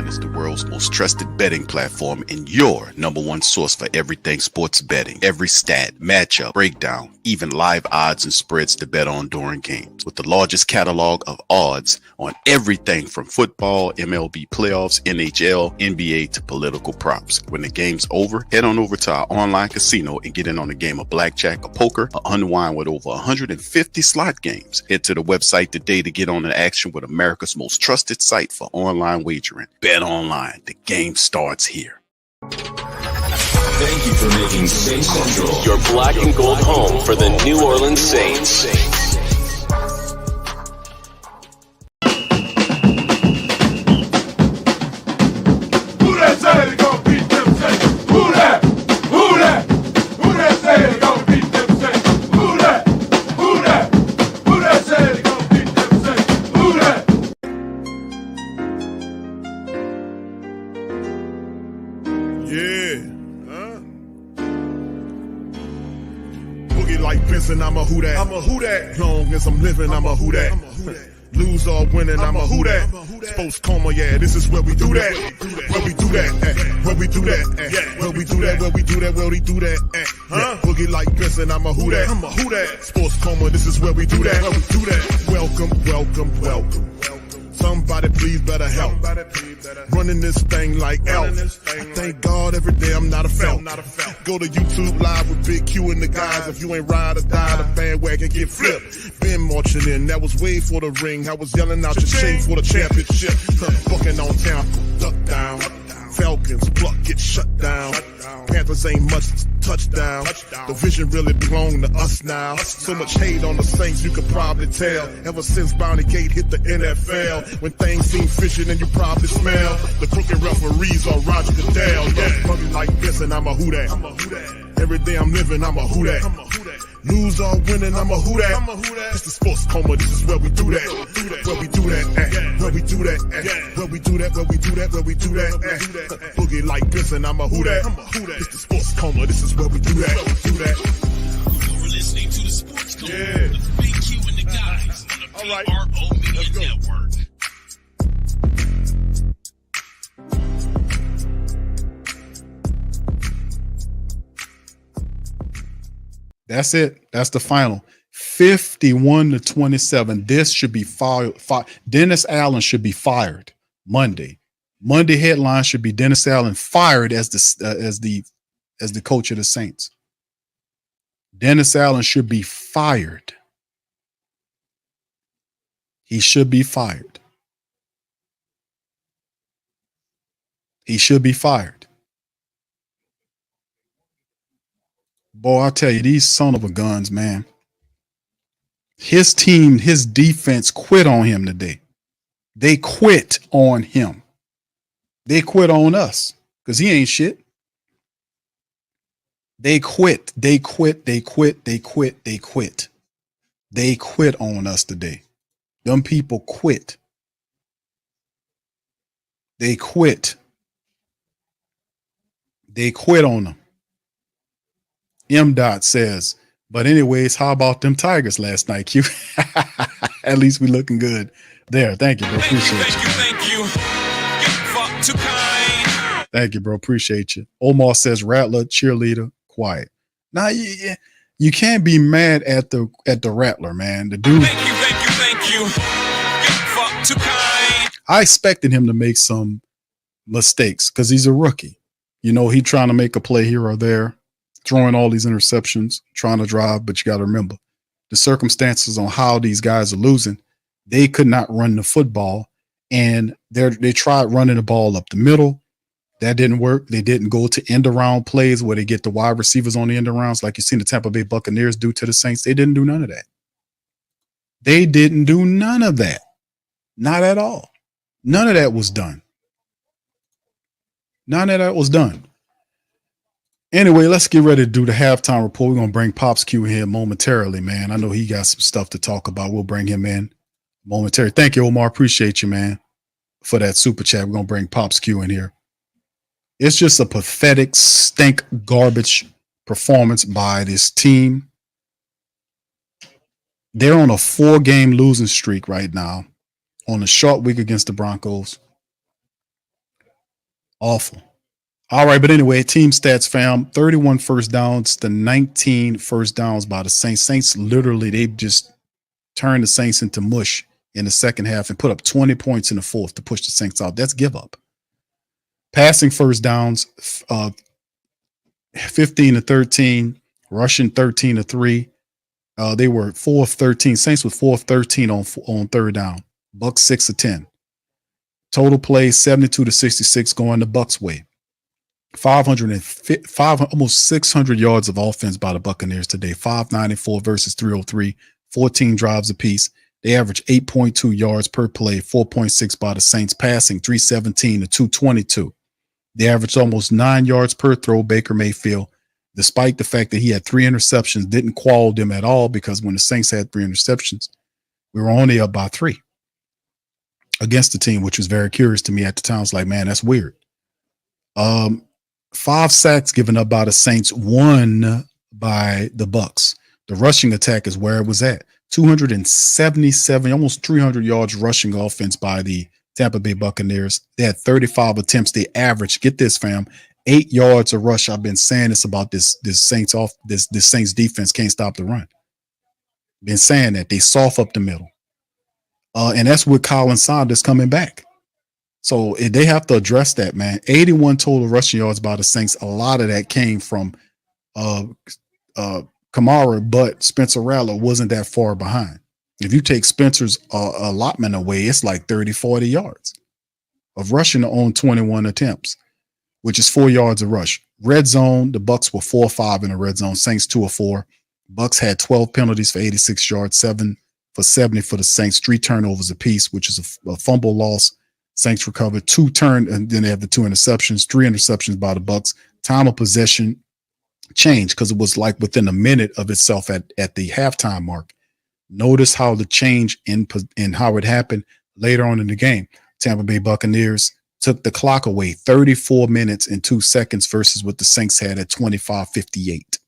is the world's most trusted betting platform and your number one source for everything sports betting. Every stat, matchup, breakdown, even live odds and spreads to bet on during games. With the largest catalog of odds on everything from football, MLB playoffs, NHL, NBA to political props. When the game's over, head on over to our online casino and get in on a game of blackjack or poker or unwind with over 150 slot games. Head to the website today to get on the action with America's most trusted site for online wagering. Bet online. The game starts here. Thank you for making Saints Central your black and gold home for the New Orleans Saints. Who that say they gonna beat them Saints? Who that? Who that? Who that say they gonna beat them Saints? Who that? Who that? Who that say they gonna beat them Saints? Who that? Yeah. Boogie like Benson, I'm a who that. I'm a who that. Long as I'm living, I'm a who that. Lose or winning, I'm a who that. Sports Coma, yeah, this is where we do that. Where we do that, where we do that, where we do that, where we do that, where we do that, Boogie like Benson, I'm a who that. I'm a who that. Sports Coma, this is where we do that. Where we do that. Welcome, welcome, welcome. Somebody please better help. Running this thing like Elf. I thank God every day I'm not a felt. Go to YouTube live with Big Q and the guys. If you ain't ride or die, the bandwagon get flipped. Been marching in, that was way for the ring. I was yelling out your shame for the championship. Bucking on Tampa, duck down. Falcons, pluck, get shut down. Panthers ain't much touchdown. The vision really belong to us now. So much hate on the Saints, you could probably tell. Ever since Bounty Gate hit the NFL, when things seem fishy, then you probably smell the crooked referees are Roger Goodell. Yeah, probably like this, and I'm a who that. Every day I'm living, I'm a who that. Lose or winning, I'm a who that. This is Sports Coma, this is where we do that. Where we do that, where we do that, where we do that, where we do that, where we do that. Boogie like Benson, I'm a who that. This is Sports Coma, this is where we do that. You're listening to the Sports Coma with Big Q and the guys on the PRO Media Network. That's it. That's the final. 51-27. This should be fired. Dennis Allen should be fired Monday. Monday headline should be Dennis Allen fired as the coach of the Saints. Dennis Allen should be fired. He should be fired. He should be fired. Boy, I tell you, these son of a guns, man. His team, his defense quit on him today. They quit on him. They quit on us because he ain't shit. They quit. They quit. They quit. They quit. They quit. They quit on us today. Them people quit. They quit. They quit on them. M. Dot says, but anyways, how about them Tigers last night, Q? At least we looking good there. Thank you, bro. Appreciate you. Thank you. Fuck too kind. Thank you, bro. Appreciate you. Omar says, Rattler, cheerleader, quiet. Now, you can't be mad at the Rattler, man. The dude. Thank you. Fuck too kind. I expected him to make some mistakes because he's a rookie. You know, he trying to make a play here or there, throwing all these interceptions, trying to drive, but you got to remember the circumstances on how these guys are losing. They could not run the football, and they tried running the ball up the middle. That didn't work. They didn't go to end around plays where they get the wide receivers on the end arounds like you seen the Tampa Bay Buccaneers do to the Saints. They didn't do none of that. They didn't do none of that. Not at all. None of that was done. None of that was done. Anyway, let's get ready to do the halftime report. We're going to bring Pops Q in here momentarily, man. I know he got some stuff to talk about. We'll bring him in momentarily. Thank you, Omar. Appreciate you, man, for that super chat. We're going to bring Pops Q in here. It's just a pathetic, stink, garbage performance by this team. They're on a 4-game losing streak right now on a short week against the Broncos. Awful. All right, but anyway, team stats, fam. 31 first downs to 19 first downs by the Saints. Saints literally, they just turned the Saints into mush in the second half and put up 20 points in the fourth to push the Saints out. That's give up. Passing first downs, 15 to 13, rushing 13 to 3. They were 4 of 13. Saints with 4 of 13 on third down. Bucs 6 of 10. Total plays 72 to 66 going the Bucs way. 505, almost 600 yards of offense by the Buccaneers today. 594 versus 303. 14 drives apiece. They average 8.2 yards per play. 4.6 by the Saints. Passing 317 to 222. They averaged almost 9 yards per throw. Baker Mayfield, despite the fact that he had 3 interceptions, didn't qual them at all, because when the Saints had 3 interceptions, we were only up by 3 against the team, which was very curious to me at the time. I was like, man, that's weird. 5 sacks given up by the Saints, 1 by the Bucs. The rushing attack is where it was at. 277, almost 300 yards rushing offense by the Tampa Bay Buccaneers. They had 35 attempts. They averaged, get this, fam, 8 yards a rush. I've been saying this about this Saints defense can't stop the run. Been saying that they soft up the middle. And that's with Colin Sanders coming back. So they have to address that, man. 81 total rushing yards by the Saints. A lot of that came from Kamara, but Spencer Rattler wasn't that far behind. If you take Spencer's allotment away, it's like 30, 40 yards of rushing on 21 attempts, which is 4 yards a rush. Red zone, the Bucs were 4 or 5 in the red zone. Saints 2 or 4. Bucs had 12 penalties for 86 yards, 7 for 70 for the Saints, 3 turnovers apiece, which is a fumble loss. Saints recovered 2 and then they have the 2 interceptions, 3 interceptions by the Bucs. Time of possession changed because it was like within a minute of itself at the halftime mark. Notice how the change in how it happened later on in the game. Tampa Bay Buccaneers took the clock away 34 minutes and 2 seconds versus what the Saints had at 25:58.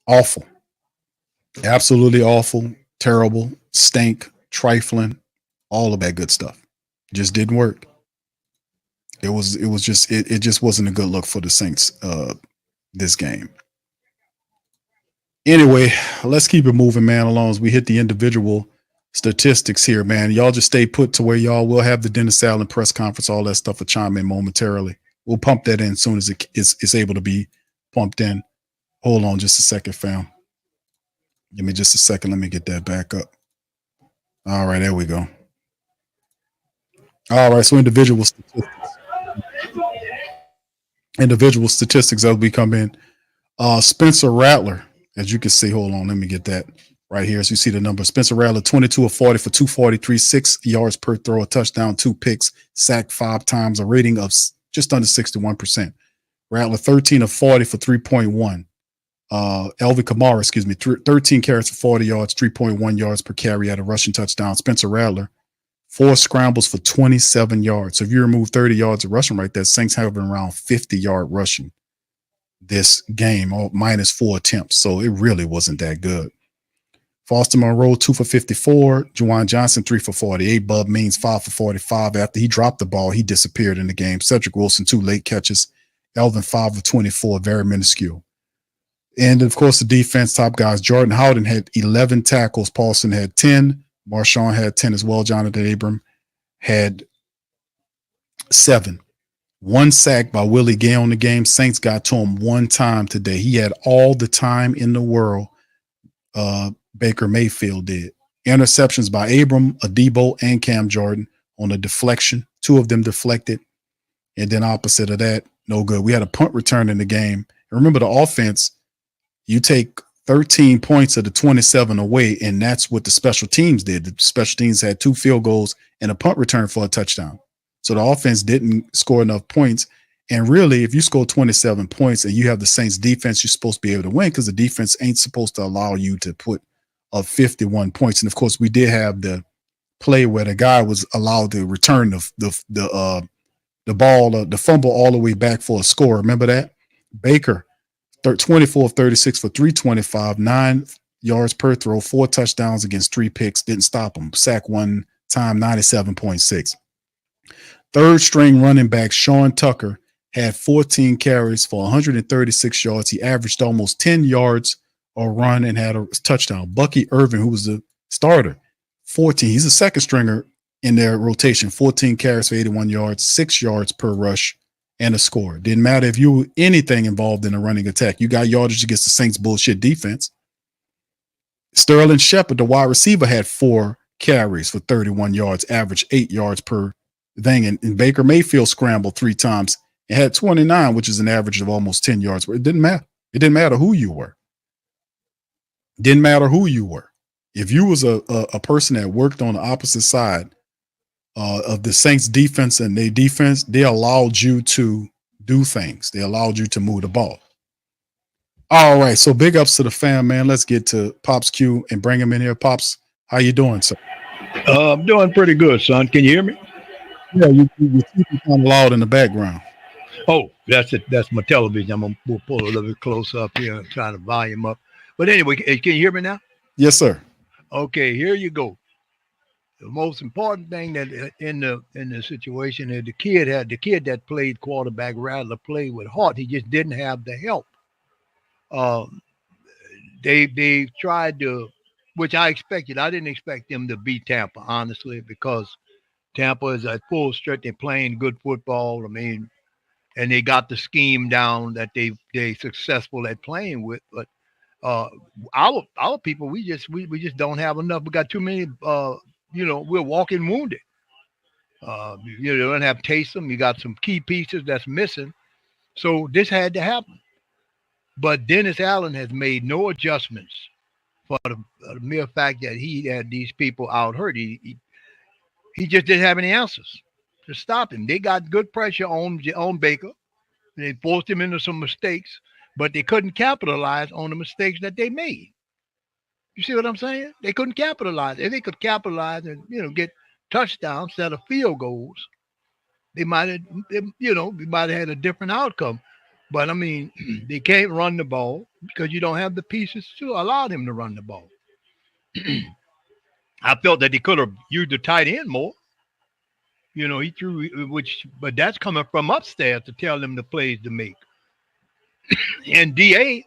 Awful. Absolutely awful, terrible, stink, trifling, all of that good stuff. Just didn't work. It just wasn't a good look for the Saints this game. Anyway, let's keep it moving, man, along as we hit the individual statistics here, man. Y'all just stay put to where y'all will have the Dennis Allen press conference, all that stuff will chime in momentarily. We'll pump that in as soon as it's able to be pumped in. Hold on just a second, fam. Give me just a second. Let me get that back up. All right, there we go. All right, so individual statistics as we come in. Spencer Rattler, as you can see, hold on, let me get that right here. As you see the number, Spencer Rattler, 22 of 40 for 243, 6 yards per throw, a touchdown, 2 picks, sacked 5 times, a rating of just under 61%. Rattler, 13 of 40 for 3.1. Elvin Kamara, 13 carries for 40 yards, 3.1 yards per carry, had a rushing touchdown. Spencer Rattler, 4 scrambles for 27 yards. So if you remove 30 yards of rushing right there, Saints have been around 50-yard rushing this game, minus 4 attempts. So it really wasn't that good. Foster Monroe, 2 for 54. Juwan Johnson, 3 for 48. Bub Means, 5 for 45. After he dropped the ball, he disappeared in the game. Cedric Wilson, 2 late catches. Elvin, 5 for 24, very minuscule. And, of course, the defense, top guys. Jordan Howden had 11 tackles. Paulson had 10. Marshawn had 10 as well. Jonathan Abram had 7. 1 sack by Willie Gay on the game. Saints got to him 1 time today. He had all the time in the world. Baker Mayfield did. Interceptions by Abram, Adebo, and Cam Jordan on a deflection. 2 of them deflected. And then opposite of that, no good. We had a punt return in the game. And remember, the offense, you take 13 points of the 27 away, and that's what the special teams did. The special teams had 2 field goals and a punt return for a touchdown. So the offense didn't score enough points. And really, if you score 27 points and you have the Saints defense, you're supposed to be able to win, because the defense ain't supposed to allow you to put up 51 points. And of course, we did have the play where the guy was allowed to return the ball, the fumble all the way back for a score. Remember that? Baker, 24 of 36 for 325, 9 yards per throw, 4 touchdowns against 3 picks. Didn't stop him. Sack 1 time, 97.6. Third string running back Sean Tucker had 14 carries for 136 yards. He averaged almost 10 yards a run and had a touchdown. Bucky Irvin, who was the starter, 14. He's a second stringer in their rotation. 14 carries for 81 yards, 6 yards per rush, and a score. Didn't matter if you were anything involved in a running attack. You got yardage against the Saints' bullshit defense. Sterling Shepard, the wide receiver, had 4 carries for 31 yards, average 8 yards per thing. And Baker Mayfield scrambled 3 times and had 29, which is an average of almost 10 yards. It didn't matter. It didn't matter who you were. Didn't matter who you were. If you was a person that worked on the opposite side of the Saints defense and their defense, they allowed you to do things. They allowed you to move the ball. All right. So big ups to the fam, man. Let's get to Pops Q and bring him in here. Pops, how you doing, sir? I'm doing pretty good, son. Can you hear me? Yeah, you're keeping kind of loud in the background. Oh, that's it. That's my television. I'm going to pull a little bit closer up here and try to volume up. But anyway, can you hear me now? Yes, sir. Okay, here you go. The most important thing that in the situation is the kid that played quarterback, Rattler, played with heart. He just didn't have the help. They tried to, which I expected. I didn't expect them to beat Tampa, honestly, because Tampa is at full stretch. They're playing good football. I mean, and they got the scheme down that they successful at playing with. But our people, we just don't have enough. We got too many. We're walking wounded. You don't have Taysom. You got some key pieces that's missing. So this had to happen. But Dennis Allen has made no adjustments for the mere fact that he had these people out hurt. He just didn't have any answers to stop him. They got good pressure on Baker. They forced him into some mistakes, but they couldn't capitalize on the mistakes that they made. You see what I'm saying? They couldn't capitalize. If they could capitalize and get touchdowns instead of field goals, we might have had a different outcome. But I mean, they can't run the ball because you don't have the pieces to allow them to run the ball. I felt that they could have used the tight end more. He threw, but that's coming from upstairs to tell them the plays to make. And DA,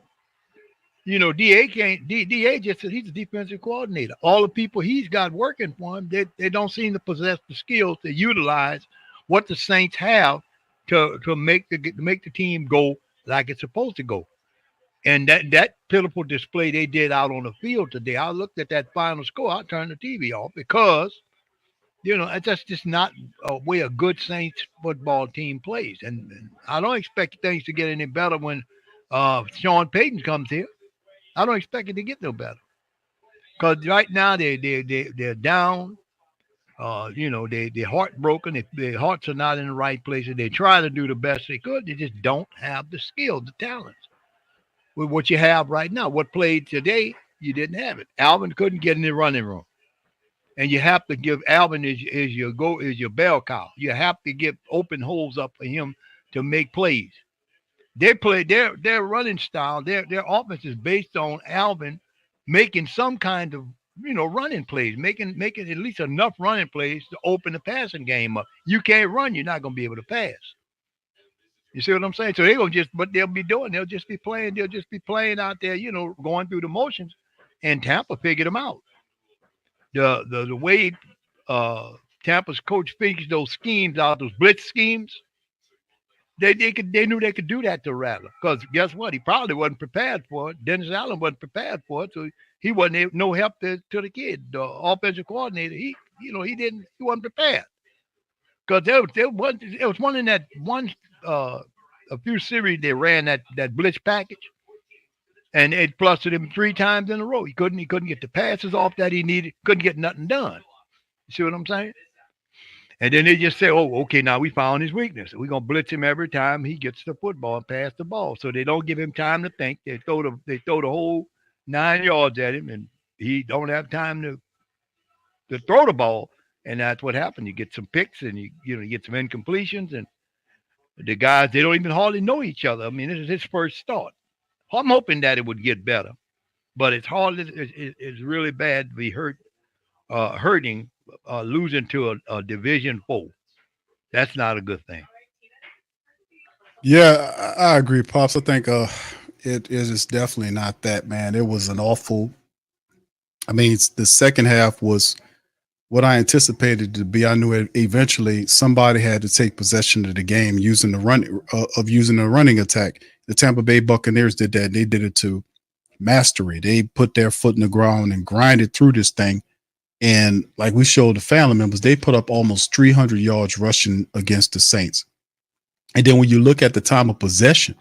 DA can't. DA he's a defensive coordinator. All the people he's got working for him, they don't seem to possess the skills to utilize what the Saints have to make the team go like it's supposed to go. And that pitiful display they did out on the field today, I looked at that final score, I turned the TV off because that's just not a way a good Saints football team plays. And I don't expect things to get any better when Sean Payton comes here. I don't expect it to get no better. Because right now they're down. They're heartbroken. Their hearts are not in the right places. They try to do the best they could. They just don't have the skill, the talents. With what you have right now, what played today, you didn't have it. Alvin couldn't get in the running room. And you have to give Alvin is your bell cow. You have to give open holes up for him to make plays. They play their running style, their offense is based on Alvin making some kind of running plays, making at least enough running plays to open the passing game up. You can't run, you're not gonna be able to pass. You see what I'm saying? So they'll just be playing out there, going through the motions, and Tampa figured them out. The way Tampa's coach figures those schemes out, those blitz schemes, they knew they could do that to Rattler. Because guess what? He probably wasn't prepared for it. Dennis Allen wasn't prepared for it, so he wasn't no help to the kid. The offensive coordinator, he wasn't prepared. Because there was one in that one a few series they ran that blitz package. And it flustered him 3 times in a row. He couldn't get the passes off that he needed. Couldn't get nothing done. You see what I'm saying? And then they just say, "Oh, okay, now we found his weakness. We're gonna blitz him every time he gets the football and pass the ball." So they don't give him time to think. They throw the whole 9 yards at him, and he don't have time to throw the ball. And that's what happened. You get some picks, and you get some incompletions, and the guys they don't even hardly know each other. I mean, this is his first start. I'm hoping that it would get better, but it's hard. It's really bad to be hurting, losing to a Division 4. That's not a good thing. Yeah, I agree, Pops. I think it is definitely not that, man. It was an awful. I mean, the second half was what I anticipated to be. I knew eventually somebody had to take possession of the game using the running attack. The Tampa Bay Buccaneers did that. They did it to mastery. They put their foot in the ground and grinded through this thing. And like we showed the family members, they put up almost 300 yards rushing against the Saints. And then when you look at the time of possession,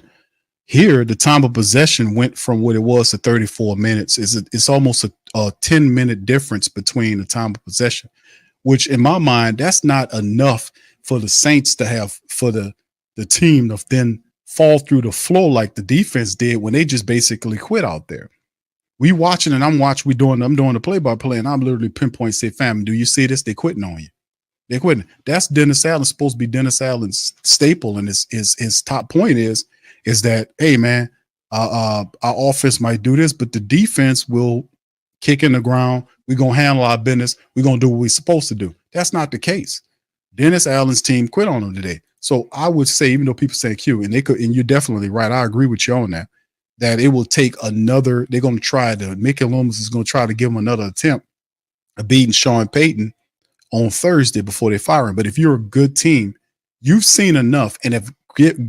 here the time of possession went from what it was to 34 minutes. It's almost a 10-minute difference between the time of possession, which in my mind, that's not enough for the Saints to have, for the team to then fall through the floor like the defense did when they just basically quit out there. We watching and I'm doing the play-by-play, and I'm literally pinpoint say, fam, do you see this? They quitting on you. They're quitting. That's Dennis Allen, supposed to be Dennis Allen's staple, and his top point is that, hey man, our offense might do this, but the defense will kick in the ground. We're gonna handle our business. We're gonna do what we're supposed to do. That's not the case. Dennis Allen's team quit on him today. So I would say, even though people say Q, and you're definitely right. I agree with you on that it will take another. They're gonna try to. Mickey Loomis is gonna try to give him another attempt of beating Sean Payton on Thursday before they fire him. But if you're a good team, you've seen enough and have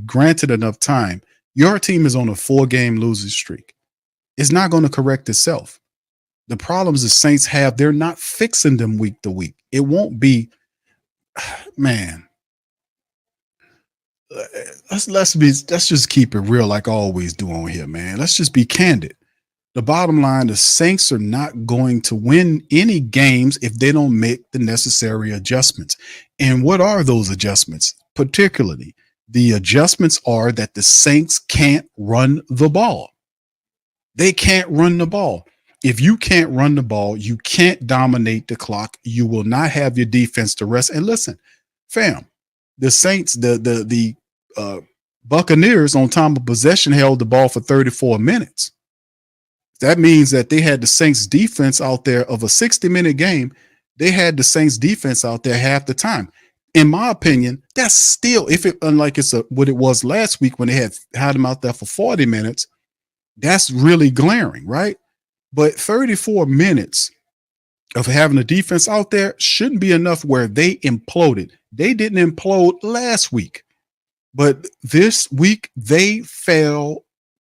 granted enough time. Your team is on a 4-game losing streak. It's not going to correct itself. The problems the Saints have, they're not fixing them week to week. It won't be, man. Let's just keep it real, like I always do on here, man. Let's just be candid. The bottom line, the Saints are not going to win any games if they don't make the necessary adjustments. And what are those adjustments? Particularly, the adjustments are that the Saints can't run the ball. They can't run the ball. If you can't run the ball, you can't dominate the clock. You will not have your defense to rest. And listen, fam, the Saints, the Buccaneers on time of possession held the ball for 34 minutes. That means that they had the Saints defense out there of a 60-minute game. They had the Saints defense out there half the time. In my opinion, that's still, unlike what it was last week when they had them out there for 40 minutes, that's really glaring, right? But 34 minutes of having a defense out there shouldn't be enough where they imploded. They didn't implode last week, but this week they fell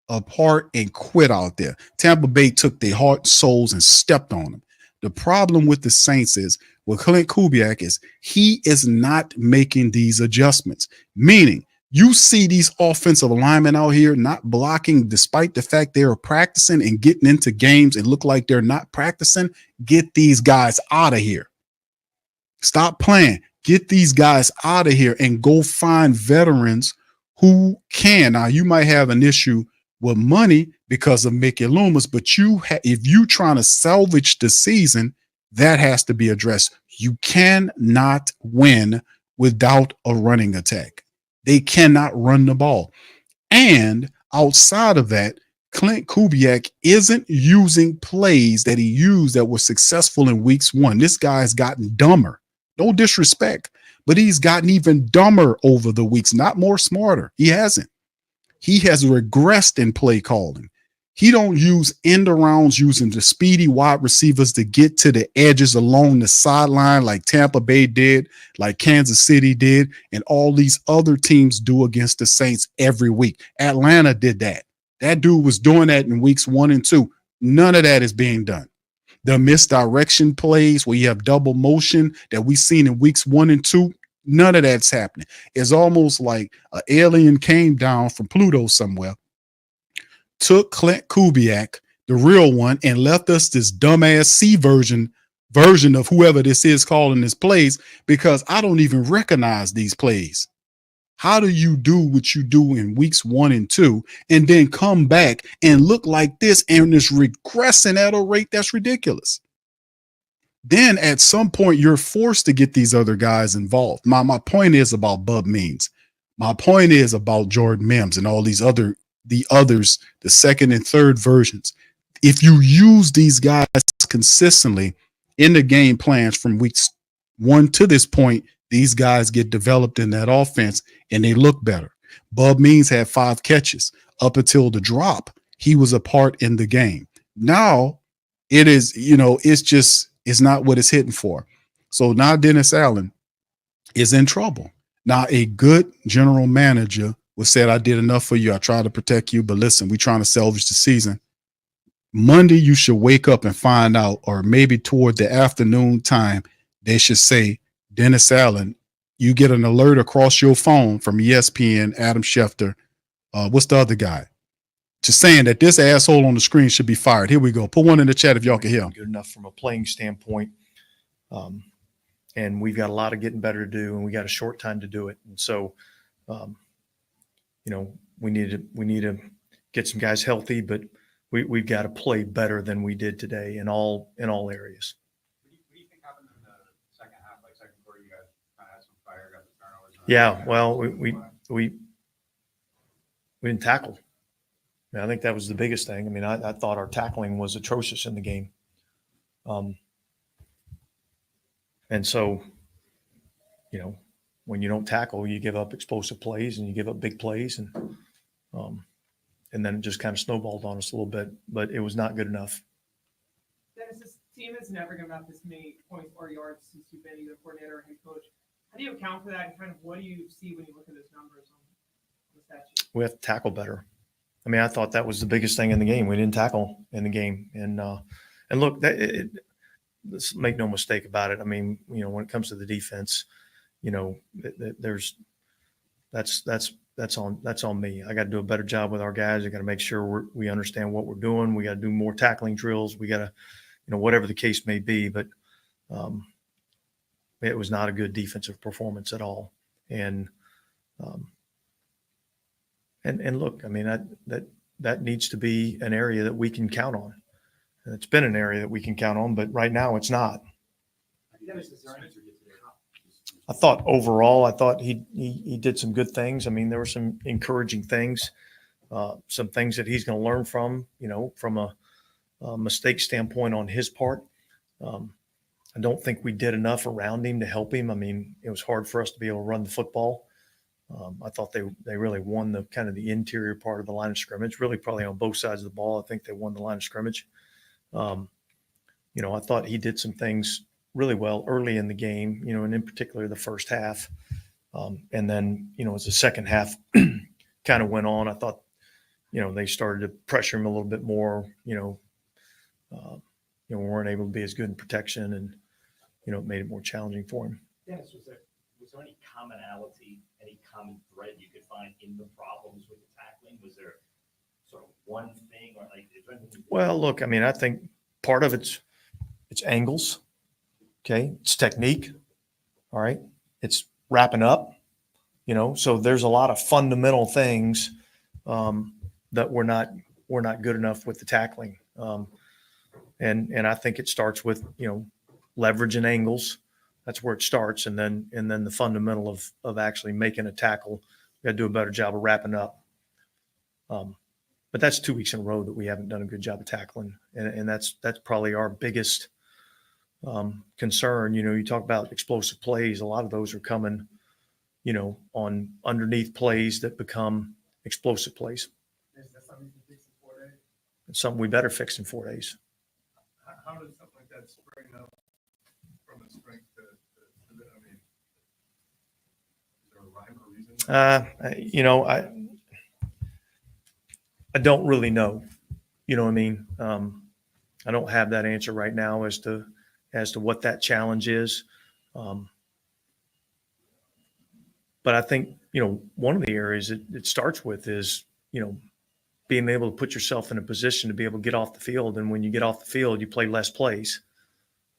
apart and quit out there. Tampa Bay took their heart and souls and stepped on them. The problem with the Saints is, with Clint Kubiak, is he is not making these adjustments, meaning you see these offensive linemen out here not blocking despite the fact they are practicing and getting into games and look like they're not practicing. Get these guys out of here. Stop playing. Get these guys out of here and go find veterans who can. Now, you might have an issue with money because of Mickey Loomis, but if you trying to salvage the season, that has to be addressed. You cannot win without a running attack. They cannot run the ball. And outside of that, Clint Kubiak isn't using plays that he used that were successful in weeks 1. This guy's gotten dumber. No disrespect, but he's gotten even dumber over the weeks, not more smarter. He hasn't. He has regressed in play calling. He don't use end arounds using the speedy wide receivers to get to the edges along the sideline like Tampa Bay did, like Kansas City did, and all these other teams do against the Saints every week. Atlanta did that. That dude was doing that in weeks 1 and 2. None of that is being done. The misdirection plays where you have double motion that we've seen in weeks 1 and 2, none of that's happening. It's almost like an alien came down from Pluto somewhere, took Clint Kubiak, the real one, and left us this dumbass C version of whoever this is calling this plays, because I don't even recognize these plays. How do you do what you do in weeks 1 and 2 and then come back and look like this and it's regressing at a rate that's ridiculous? Then at some point, you're forced to get these other guys involved. My point is about Bub Means. My point is about Jordan Mims and all these others, the second and third versions. If you use these guys consistently in the game plans from weeks 1 to this point, these guys get developed in that offense and they look better. Bub Means had 5 catches up until the drop. He was a part in the game. Now it is, it's not what it's hitting for. So now Dennis Allen is in trouble. Now a good general manager would say, I did enough for you. I tried to protect you, but listen, we're trying to salvage the season. Monday, you should wake up and find out, or maybe toward the afternoon time, they should say, Dennis Allen, you get an alert across your phone from ESPN, Adam Schefter. What's the other guy? Just saying that this asshole on the screen should be fired. Here we go. Put one in the chat if y'all can hear him. Good enough from a playing standpoint. And we've got a lot of getting better to do, and we got a short time to do it. And so, we need to get some guys healthy, but we've got to play better than we did today in all areas. What do you think happened in the second half? Like second quarter, you guys kind of had some fire, got the turnovers. Yeah, well, we didn't tackle. I think that was the biggest thing. I mean, I thought our tackling was atrocious in the game. And so, when you don't tackle, you give up explosive plays and you give up big plays, and then it just kind of snowballed on us a little bit, but it was not good enough. Dennis, this team has never given up this many points or yards since you've been either coordinator or head coach. How do you account for that, and kind of what do you see when you look at those numbers on the stat sheet? We have to tackle better. I mean, I thought that was the biggest thing in the game. We didn't tackle in the game, and look, let's make no mistake about it. I mean, when it comes to the defense, that's on me. I got to do a better job with our guys. I got to make sure we understand what we're doing. We got to do more tackling drills. We got to, whatever the case may be. But it was not a good defensive performance at all. And look, I mean, that needs to be an area that we can count on. And it's been an area that we can count on, but right now it's not. I thought overall, he did some good things. I mean, there were some encouraging things, some things that he's going to learn from, from a mistake standpoint on his part. I don't think we did enough around him to help him. I mean, it was hard for us to be able to run the football. I thought they really won the kind of the interior part of the line of scrimmage, really probably on both sides of the ball. I think they won the line of scrimmage. I thought he did some things really well early in the game, and in particular the first half. And then, as the second half kind of went on, I thought, they started to pressure him a little bit more, we weren't able to be as good in protection, and, it made it more challenging for him. Dennis, was there any commonality, any common thread you could find in the problems with the tackling? Was there sort of one thing, or like? Well, look, I mean, I think part of it's angles. Okay, it's technique. All right, it's wrapping up. So there's a lot of fundamental things that we're not good enough with the tackling. And I think it starts with leverage and angles. That's where it starts, and then the fundamental of actually making a tackle. We got to do a better job of wrapping up. But that's 2 weeks in a row that we haven't done a good job of tackling, and that's probably our biggest concern. You talk about explosive plays. A lot of those are coming, on underneath plays that become explosive plays. Is that something you can fix in 4 days? It's something we better fix in 4 days. How does something like that spring up from a strength to I mean, is there a rhyme or reason? I don't really know. You know what I mean? I don't have that answer right now as to what that challenge is. But I think, one of the areas it starts with is, being able to put yourself in a position to be able to get off the field. And when you get off the field, you play less plays.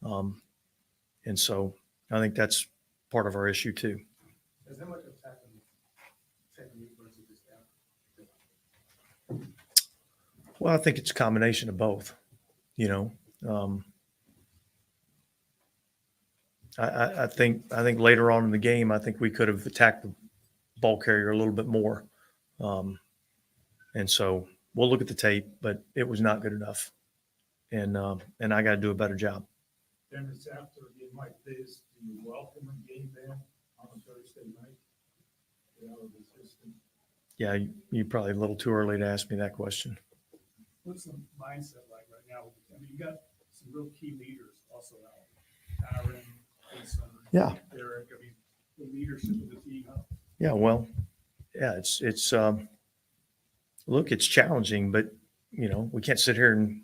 And so I think that's part of our issue too. Is there much of technique versus just Well, I think it's a combination of both, I think later on in the game, I think we could have attacked the ball carrier a little bit more. And so we'll look at the tape, but it was not good enough. And I got to do a better job. Dennis, after a game like this, do you welcome a game then? night. Yeah, you probably a little too early to ask me that question. What's the mindset like right now? I mean, you got some real key leaders also out. Aaron, Jason, Yeah. Derek. I mean, the leadership of the team. Yeah, well, yeah, it's look, it's challenging, but we can't sit here and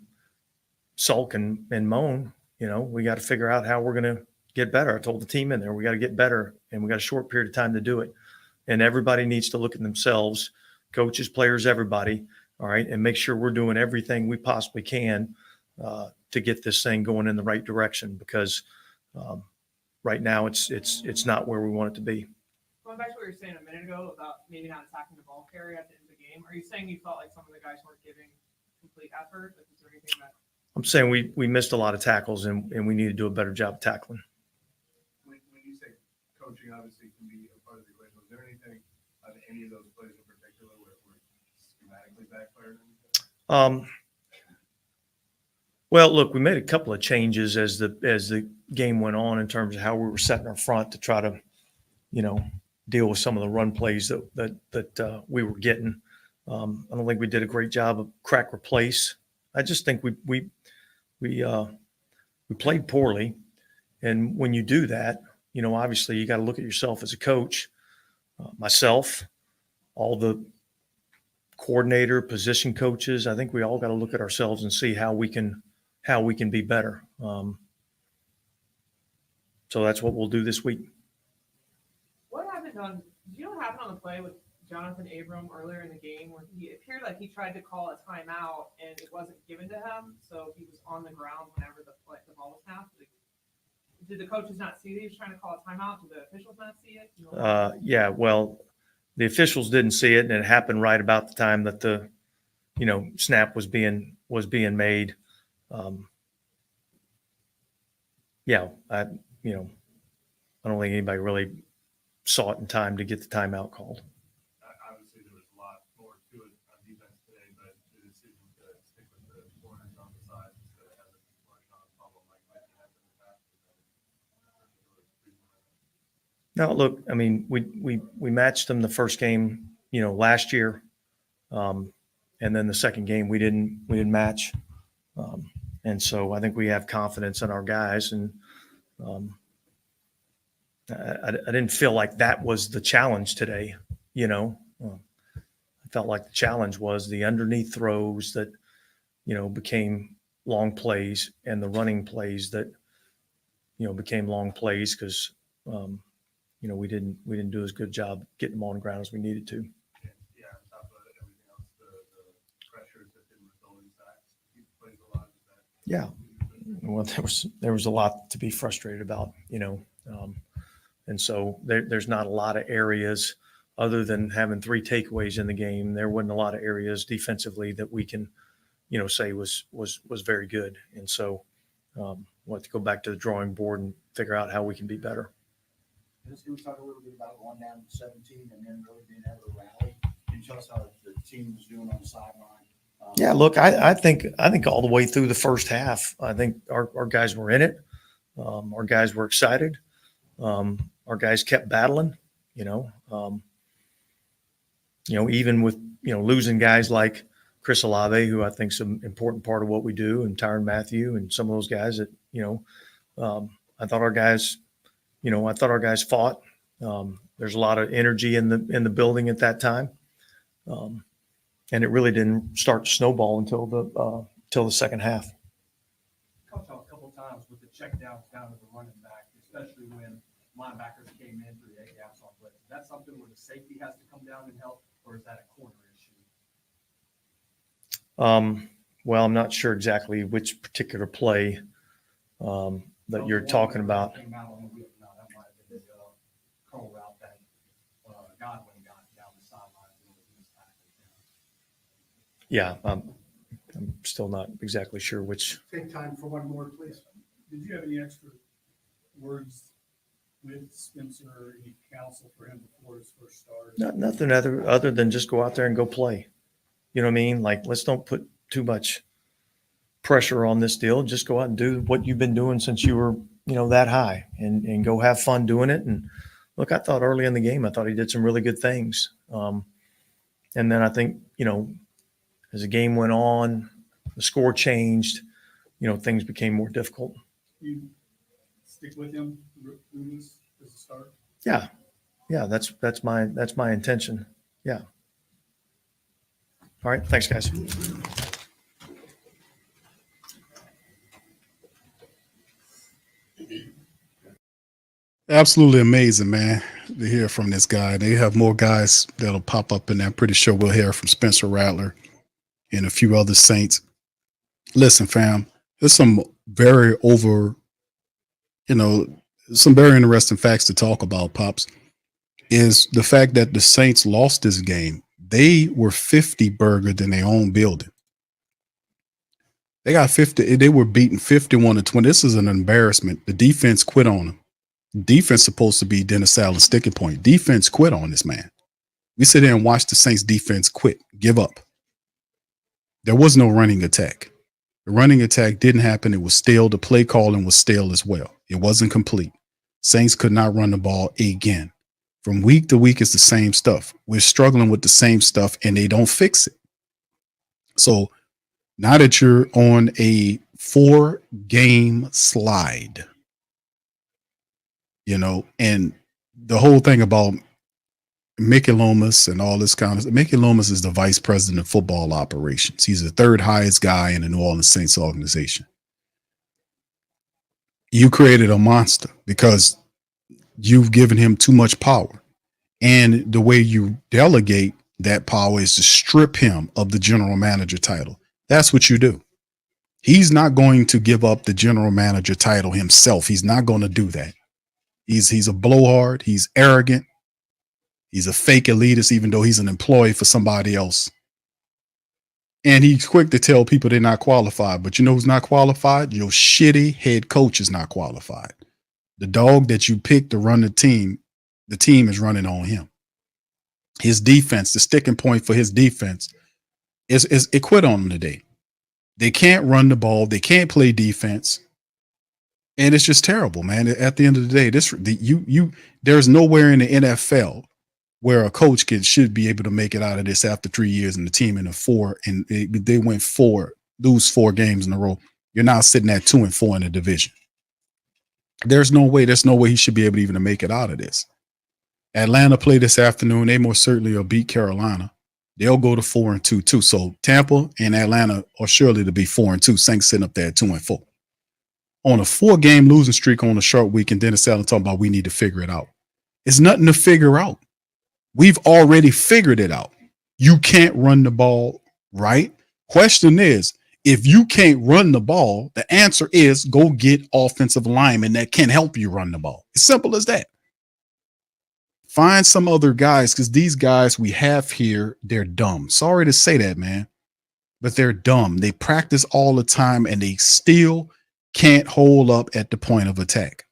sulk and moan. We got to figure out how we're going to get better. I told the team in there, we got to get better, and we got a short period of time to do it. And everybody needs to look at themselves, coaches, players, everybody. All right. And make sure we're doing everything we possibly can to get this thing going in the right direction, because right now it's not where we want it to be. Going back to what you were saying a minute ago about maybe not attacking the ball carrier at the end of the game, are you saying you felt like some of the guys weren't giving complete effort? Like, is there anything that? I'm saying we missed a lot of tackles, and we need to do a better job of tackling. When you say coaching, obviously can be a part of the equation. Was there anything on any of those plays in particular where schematically backfired? Well, look, we made a couple of changes as the game went on in terms of how we were setting our front to try to, deal with some of the run plays that we were getting. I don't think we did a great job of crack replace. I just think we played poorly, and when you do that, obviously you got to look at yourself as a coach, myself, all the coordinator, position coaches. I think we all got to look at ourselves and see how we can be better. So that's what we'll do this week. Do you know what happened on the play with Jonathan Abram earlier in the game where it appeared like he tried to call a timeout and it wasn't given to him, so he was on the ground whenever the ball was snapped? Did the coaches not see that he was trying to call a timeout? Did the officials not see it? Yeah, well, the officials didn't see it, and it happened right about the time that the snap was being made. Yeah, I don't think anybody really saw it in time to get the timeout called. Obviously, there was a lot more to it on defense today, but the decision to stick with the corners on the side instead of having rush on a problem like might have happened in the past. No, look, I mean, we matched them the first game, last year, and then the second game we didn't match, and so I think we have confidence in our guys, and I didn't feel like that was the challenge today. I felt like the challenge was the underneath throws that became long plays, and the running plays that became long plays because we didn't do as good a job getting them on the ground as we needed to. Yeah, on top of everything else, the pressures that didn't result in sacks. He plays a lot of that. Yeah. Well, there was a lot to be frustrated about, and so there's not a lot of areas other than having 3 takeaways in the game. There wasn't a lot of areas defensively that we can, say was very good. And so we'll have to go back to the drawing board and figure out how we can be better. Can we talk a little bit about going down to 17 and then really being able to rally? Can you tell us how the team was doing on the sideline? Yeah, look, I think all the way through the first half, I think our guys were in it. Our guys were excited. Our guys kept battling, even with, losing guys like Chris Olave, who I think is an important part of what we do, and Tyrann Mathieu and some of those guys that, I thought our guys fought. There's a lot of energy in the building at that time. And it really didn't start to snowball until the second half. Coach, a couple times with the check downs down to the running back, especially when linebackers came in through the A gaps on blitz. Is that something where the safety has to come down and help, or is that a corner issue? Well, I'm not sure exactly which particular play that you're talking about. That might have been the curl route that Godwin got down the sideline. Yeah, I'm still not exactly sure which. Take time for one more, please. Did you have any extra words with Spencer, or any counsel for him before his first start? Nothing other than just go out there and go play. You know what I mean? Like, let's don't put too much pressure on this deal. Just go out and do what you've been doing since you were, that high, and go have fun doing it. And look, I thought early in the game, I thought he did some really good things. And then I think, as the game went on, the score changed, things became more difficult. You stick with him through this as a start? Yeah. Yeah. That's my intention. Yeah. All right. Thanks, guys. Absolutely amazing, man, to hear from this guy. They have more guys that'll pop up in there. I'm pretty sure we'll hear from Spencer Rattler and a few other Saints. Listen, fam, there's some very some very interesting facts to talk about, Pops, is the fact that the Saints lost this game. They were 50 burger than their own building. They got 50. They were beaten 51-20. This is an embarrassment. The defense quit on them. Defense supposed to be Dennis Allen's sticking point. Defense quit on this man. We sit there and watch the Saints defense quit, give up. There was no running attack. The running attack didn't happen. It was stale. The play calling was stale as well. It wasn't complete. Saints could not run the ball again. From week to week, it's the same stuff. We're struggling with the same stuff, and they don't fix it. So now that you're on a 4-game slide, and the whole thing about Mickey Loomis and all this kind of Mickey Loomis is the vice president of football operations. He's the third highest guy in the New Orleans Saints organization. You created a monster because you've given him too much power. And the way you delegate that power is to strip him of the general manager title. That's what you do. He's not going to give up the general manager title himself. He's not going to do that. He's a blowhard. He's arrogant. He's a fake elitist, even though he's an employee for somebody else. And he's quick to tell people they're not qualified. But you know who's not qualified? Your shitty head coach is not qualified. The dog that you picked to run the team is running on him. His defense, the sticking point for his defense, is it quit on him today. They can't run the ball. They can't play defense. And it's just terrible, man. At the end of the day, there's nowhere in the NFL where a coach should be able to make it out of this after 3 years and the team in a 4 and they went 4, lose 4 games in a row. You're now sitting at 2-4 in the division. There's no way he should be able to even make it out of this. Atlanta play this afternoon. They most certainly will beat Carolina. They'll go to 4-2 too. So Tampa and Atlanta are surely to be 4-2. Saints sitting up there at 2-4. On a 4-game losing streak on a short week, and Dennis Allen talking about we need to figure it out. It's nothing to figure out. We've already figured it out. You can't run the ball, right? Question is, if you can't run the ball, the answer is go get offensive linemen that can help you run the ball. As simple as that. Find some other guys, because these guys we have here, they're dumb. Sorry to say that, man, but they're dumb. They practice all the time, and they still can't hold up at the point of attack.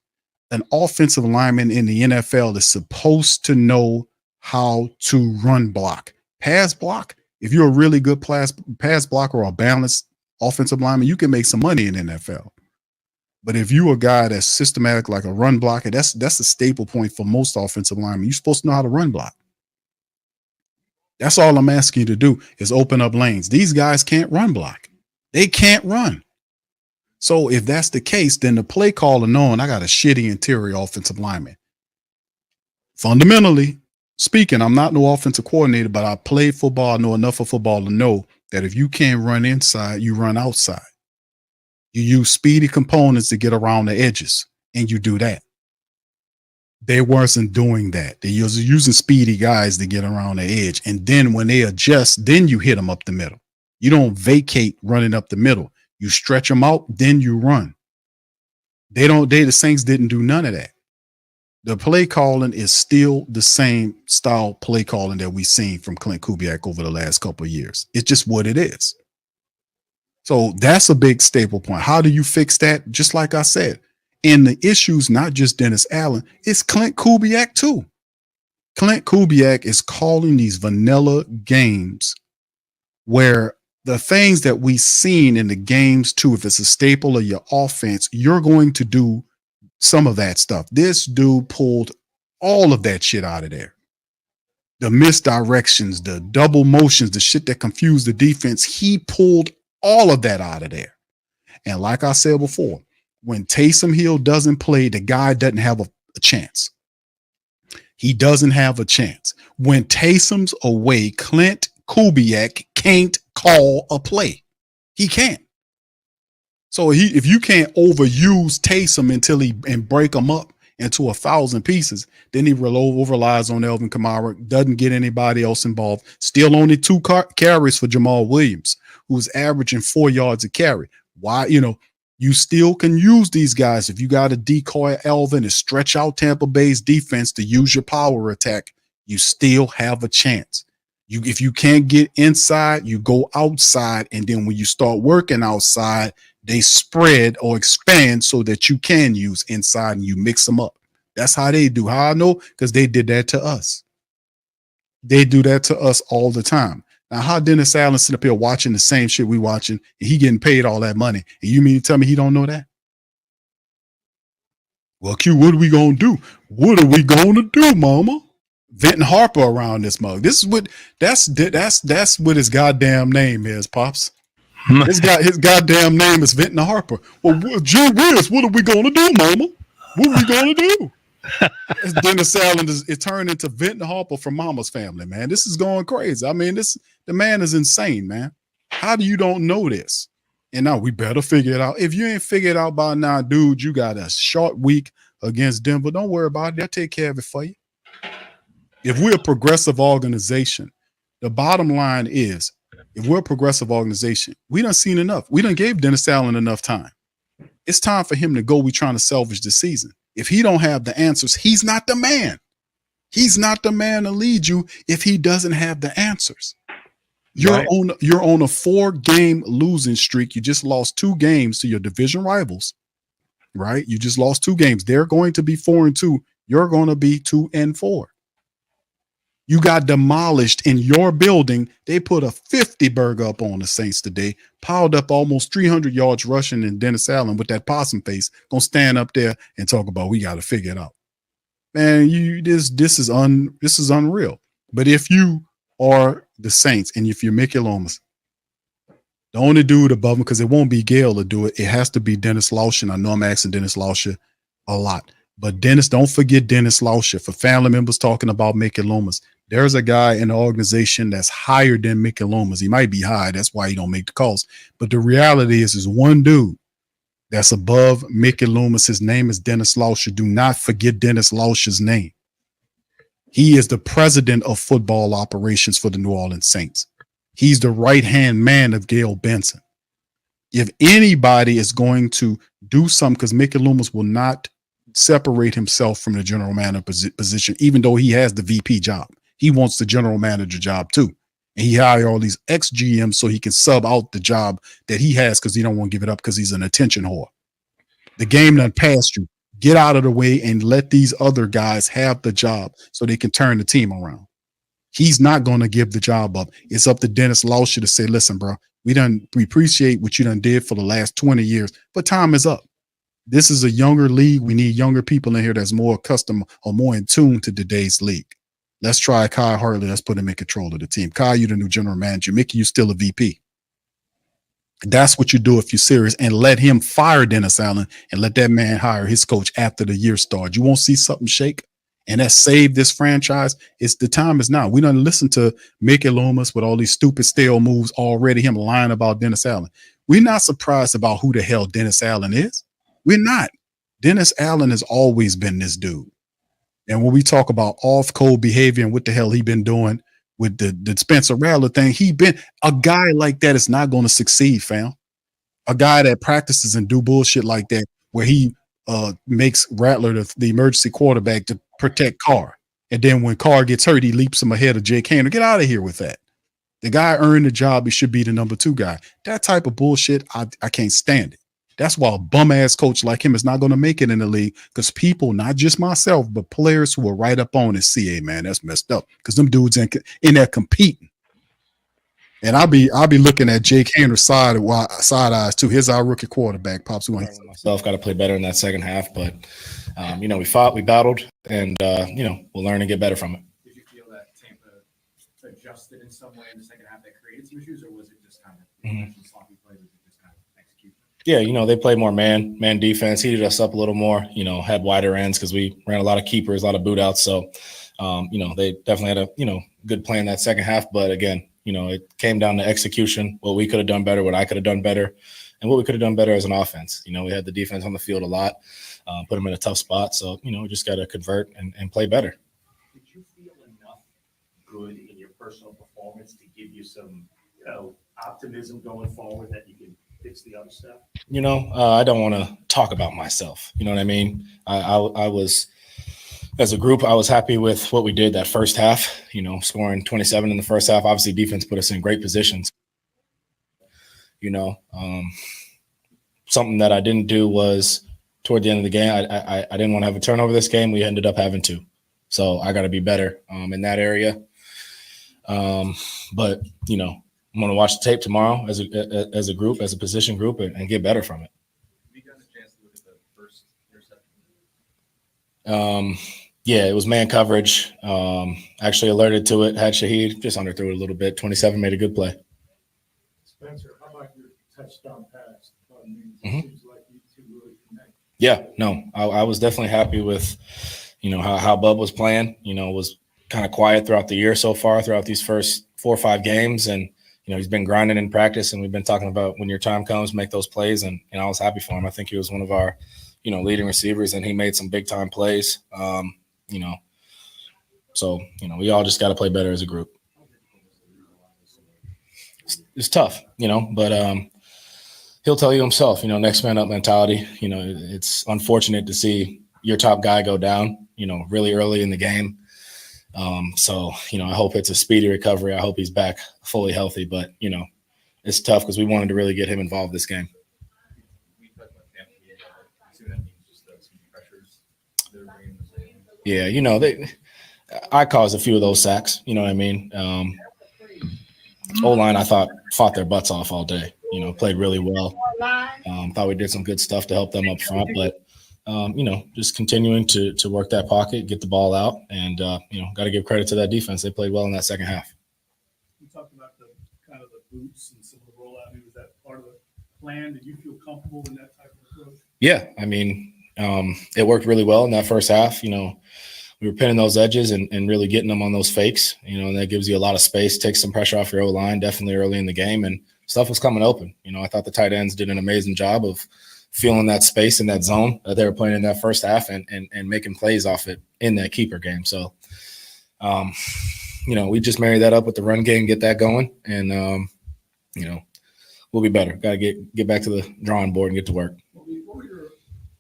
An offensive lineman in the NFL is supposed to know how to run block. Pass block, if you're a really good pass blocker or a balanced offensive lineman, you can make some money in the NFL. But if you're a guy that's systematic like a run blocker, that's a staple point for most offensive linemen. You're supposed to know how to run block. That's all I'm asking you to do is open up lanes. These guys can't run block. They can't run. So if that's the case, then the play caller knowing I got a shitty interior offensive lineman. Fundamentally speaking, I'm not no offensive coordinator, but I played football. I know enough of football to know that if you can't run inside, you run outside. You use speedy components to get around the edges, and you do that. They wasn't doing that. They was using speedy guys to get around the edge. And then when they adjust, then you hit them up the middle. You don't vacate running up the middle. You stretch them out, then you run. The Saints didn't do none of that. The play calling is still the same style play calling that we've seen from Clint Kubiak over the last couple of years. It's just what it is. So that's a big staple point. How do you fix that? Just like I said, and the issue's not just Dennis Allen, it's Clint Kubiak too. Clint Kubiak is calling these vanilla games where the things that we've seen in the games too, if it's a staple of your offense, you're going to do some of that stuff. This dude pulled all of that shit out of there. The misdirections, the double motions, the shit that confused the defense, he pulled all of that out of there. And like I said before, when Taysom Hill doesn't play, the guy doesn't have a chance. He doesn't have a chance. When Taysom's away, Clint Kubiak can't call a play. He can't. So if you can't overuse Taysom and break him up into 1,000 pieces, then he relies on Elvin Kamara, doesn't get anybody else involved. Still only 2 carries for Jamal Williams, who's averaging 4 yards a carry. Why? You still can use these guys. If you got to decoy Elvin and stretch out Tampa Bay's defense to use your power attack, you still have a chance. If you can't get inside, you go outside. And then when you start working outside, they spread or expand so that you can use inside and you mix them up. That's how they do. How I know? Because they did that to us. They do that to us all the time. Now, how Dennis Allen sitting up here watching the same shit we watching, and he getting paid all that money, and you mean to tell me he don't know that? Well, Q, what are we gonna do? What are we gonna do, Mama? Vinton Harper around this mug. This is what that's what his goddamn name is, Pops. His goddamn name is Vinton Harper. Well, Drew Willis, what are we gonna do, Mama? What are we gonna do? Dennis Allen it turned into Vinton Harper from Mama's Family, man. This is going crazy. I mean, the man is insane, man. How do you don't know this? And now we better figure it out. If you ain't figured it out by now, dude, you got a short week against Denver. Don't worry about it. They'll take care of it for you. If we're a progressive organization, the bottom line is, if we're a progressive organization, we done seen enough. We done gave Dennis Allen enough time. It's time for him to go. We're trying to salvage the season. If he don't have the answers, he's not the man. He's not the man to lead you if he doesn't have the answers. You're on a 4-game losing streak. You just lost 2 games to your division rivals, right? You just lost 2 games. They're going to be 4-2. You're going to be 2-4. You got demolished in your building. They put a 50 burger up on the Saints today, piled up almost 300 yards rushing, and Dennis Allen with that possum face gonna stand up there and talk about we got to figure it out. Man, this is unreal. But if you are the Saints and if you're Mickey Lomas, the only dude above him, because it won't be Gale to do it, it has to be Dennis Lauscher. I know I'm asking Dennis Lauscher a lot, but don't forget Dennis Lauscher. For family members talking about Mickey Lomas, there's a guy in the organization that's higher than Mickey Lomas. He might be high. That's why he don't make the calls. But the reality is one dude that's above Mickey Loomis. His name is Dennis Lauscher. Do not forget Dennis Lauscher's name. He is the president of football operations for the New Orleans Saints. He's the right-hand man of Gail Benson. If anybody is going to do something, because Mickey Loomis will not separate himself from the general manager position, even though he has the VP job. He wants the general manager job too. And he hired all these ex-GMs so he can sub out the job that he has because he don't want to give it up because he's an attention whore. The game done passed you. Get out of the way and let these other guys have the job so they can turn the team around. He's not going to give the job up. It's up to Dennis Lauscher to say, listen, bro, we appreciate what you done did for the last 20 years, but time is up. This is a younger league. We need younger people in here that's more accustomed or more in tune to today's league. Let's try Kai Hartley. Let's put him in control of the team. Kai, you're the new general manager. Mickey, you're still a VP. That's what you do if you're serious, and let him fire Dennis Allen and let that man hire his coach after the year starts. You won't see something shake, and that saved this franchise. The time is now. We done listen to Mickey Loomis with all these stupid stale moves already, him lying about Dennis Allen. We're not surprised about who the hell Dennis Allen is. We're not. Dennis Allen has always been this dude. And when we talk about off-code behavior and what the hell he been doing with the Spencer Rattler thing, a guy like that is not going to succeed, fam. A guy that practices and do bullshit like that, where he makes Rattler the emergency quarterback to protect Carr. And then when Carr gets hurt, he leaps him ahead of Jake Haener. Get out of here with that. The guy earned the job. He should be the number 2 guy. That type of bullshit, I can't stand it. That's why a bum-ass coach like him is not going to make it in the league, because people, not just myself, but players who are right up on it, see, hey, man, that's messed up, because them dudes in there competing. And I'll be looking at Jake Haener's side eyes too. Here's our rookie quarterback, Pops. Myself got to play better in that second half, but we fought, we battled, and we'll learn and get better from it. Did you feel that Tampa adjusted in some way in the second half that created some issues, or was it just kind of sloppy play? Was it just kind of execution? Yeah, they played more man defense, heated us up a little more. Had wider ends because we ran a lot of keepers, a lot of boot outs. So, they definitely had a good play in that second half. But again, it came down to execution, what we could have done better, what I could have done better, and what we could have done better as an offense. We had the defense on the field a lot, put them in a tough spot. So, we just got to convert and play better. Did you feel enough good in your personal performance to give you some, optimism going forward that you can fix the other stuff? I don't want to talk about myself. You know what I mean? I was, as a group, I was happy with what we did that first half, scoring 27 in the first half. Obviously, defense put us in great positions. Something that I didn't do was toward the end of the game, I didn't want to have a turnover this game. We ended up having to. So I got to be better in that area. But, I'm going to watch the tape tomorrow as a group, as a position group, and get better from it. Have you gotten a chance to look at the first interception? Yeah, it was man coverage. Actually alerted to it. Had Shaheed, just underthrew it a little bit. 27 made a good play. Spencer, how about your touchdown pass? It seems like you two really connect. Yeah, no, I was definitely happy with, how Bub was playing. Was kind of quiet throughout the year so far, throughout these first 4 or 5 games, and he's been grinding in practice, and we've been talking about when your time comes, make those plays, and I was happy for him. I think he was one of our, leading receivers, and he made some big time plays. So we all just got to play better as a group. It's tough, but he'll tell you himself, next man up mentality. It's unfortunate to see your top guy go down, really early in the game. So, I hope it's a speedy recovery. I hope he's back fully healthy, but, it's tough because we wanted to really get him involved this game. Yeah, I caused a few of those sacks, you know what I mean? O-line, I thought, fought their butts off all day, played really well. Thought we did some good stuff to help them up front, but just continuing to work that pocket, get the ball out, and got to give credit to that defense. They played well in that second half. You talked about the kind of the boots and some of the rollout. Was that part of the plan? Did you feel comfortable in that type of approach? Yeah, it worked really well in that first half. We were pinning those edges and really getting them on those fakes. And that gives you a lot of space, takes some pressure off your O-line, definitely early in the game, and stuff was coming open. I thought the tight ends did an amazing job of feeling that space in that zone that they were playing in that first half and making plays off it in that keeper game. So, we just marry that up with the run game, get that going, and, we'll be better. Got to get back to the drawing board and get to work. What were your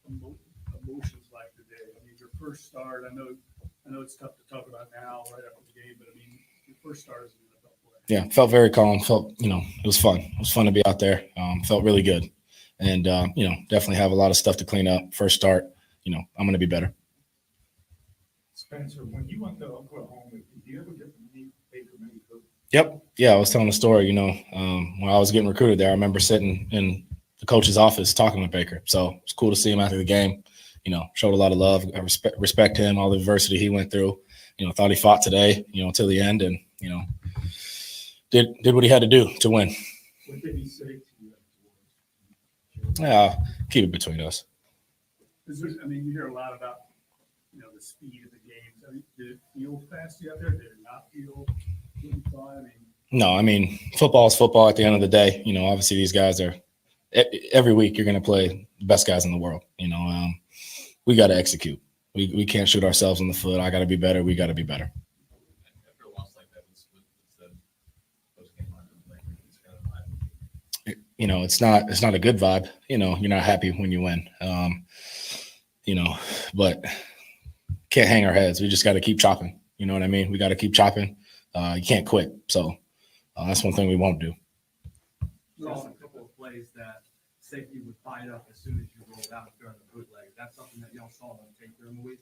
emotions like today? Your first start, I know it's tough to talk about now right after the game, but your first start is in the NFL play. Yeah, felt very calm. Felt, it was fun. It was fun to be out there. Felt really good. And, definitely have a lot of stuff to clean up. First start, I'm going to be better. Spencer, when you went to Oklahoma, did you ever get to meet Baker Mayfield? Yep. Yeah, I was telling the story, when I was getting recruited there, I remember sitting in the coach's office talking with Baker. So it's cool to see him after the game, showed a lot of love. I respect him, all the adversity he went through, thought he fought today, till the end and, did what he had to do to win. What did he say to you? Yeah, keep it between us. You hear a lot about, the speed of the games. Did it feel fast out there? Did it not feel fun? No, football is football at the end of the day. Obviously these guys are every week you're going to play the best guys in the world. We got to execute. We can't shoot ourselves in the foot. I got to be better. We got to be better. After a loss like that, what's the post-game like? It's not a good vibe. You're not happy when you win. But can't hang our heads. We just got to keep chopping. You know what I mean? We got to keep chopping. You can't quit. So that's one thing we won't do. There are a couple of plays that safety would fight up as soon as you rolled out during the bootleg. That's something that y'all saw on tape during the week.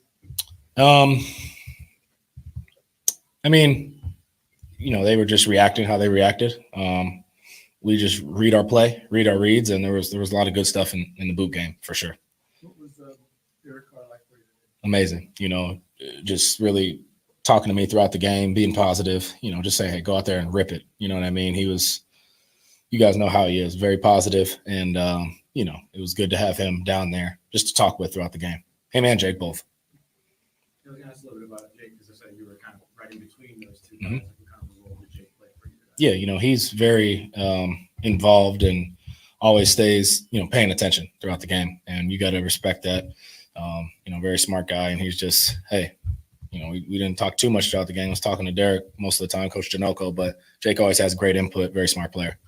they were just reacting how they reacted. We just read our play, read our reads, and there was a lot of good stuff in the boot game for sure. What was Derek Carr like for you today? Amazing. Just really talking to me throughout the game, being positive, just saying, hey, go out there and rip it. You know what I mean? You guys know how he is, very positive, and it was good to have him down there just to talk with throughout the game. Him and Jake both. I was going to ask a little bit about Jake because I said you were kind of right in between those two Mm-hmm. guys. What kind of a role did Jake play for you today? Yeah, he's very involved and always stays, paying attention throughout the game, and you got to respect that. Very smart guy, and he's just, hey, we didn't talk too much throughout the game. I was talking to Derek most of the time, Coach Janoko, but Jake always has great input, very smart player.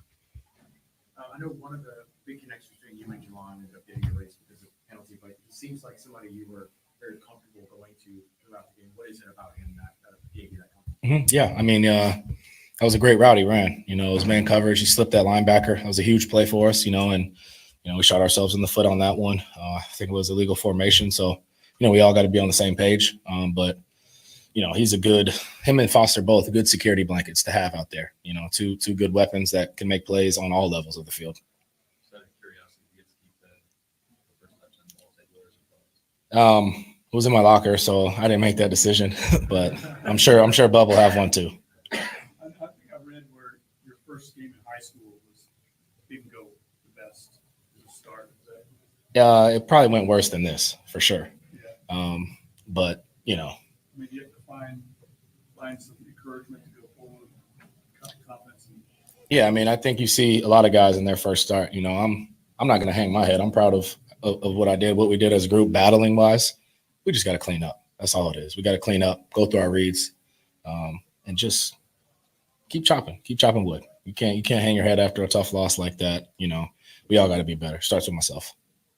I know one of the big connections between you and Jelon ended up getting erased because of penalty, but it seems like somebody you were very comfortable going to throughout the game. What is it about him that gave you that confidence? Yeah, that was a great route he ran. It was man coverage. He slipped that linebacker. That was a huge play for us, and we shot ourselves in the foot on that one. I think it was illegal formation. So, we all got to be on the same page. But he's him and Foster both good security blankets to have out there. Two good weapons that can make plays on all levels of the field. It was in my locker, so I didn't make that decision. But I'm sure Bub will have one too. I think I read where your first game in high school didn't go the best as a start. It probably went worse than this for sure. Yeah. But you have to find some encouragement to go forward, confidence. Yeah, I think you see a lot of guys in their first start. I'm not going to hang my head. I'm proud of what I did, what we did as a group, battling wise. We just got to clean up. That's all it is. We got to clean up, go through our reads, and just keep chopping wood. You can't hang your head after a tough loss like that. We all got to be better. Starts with myself.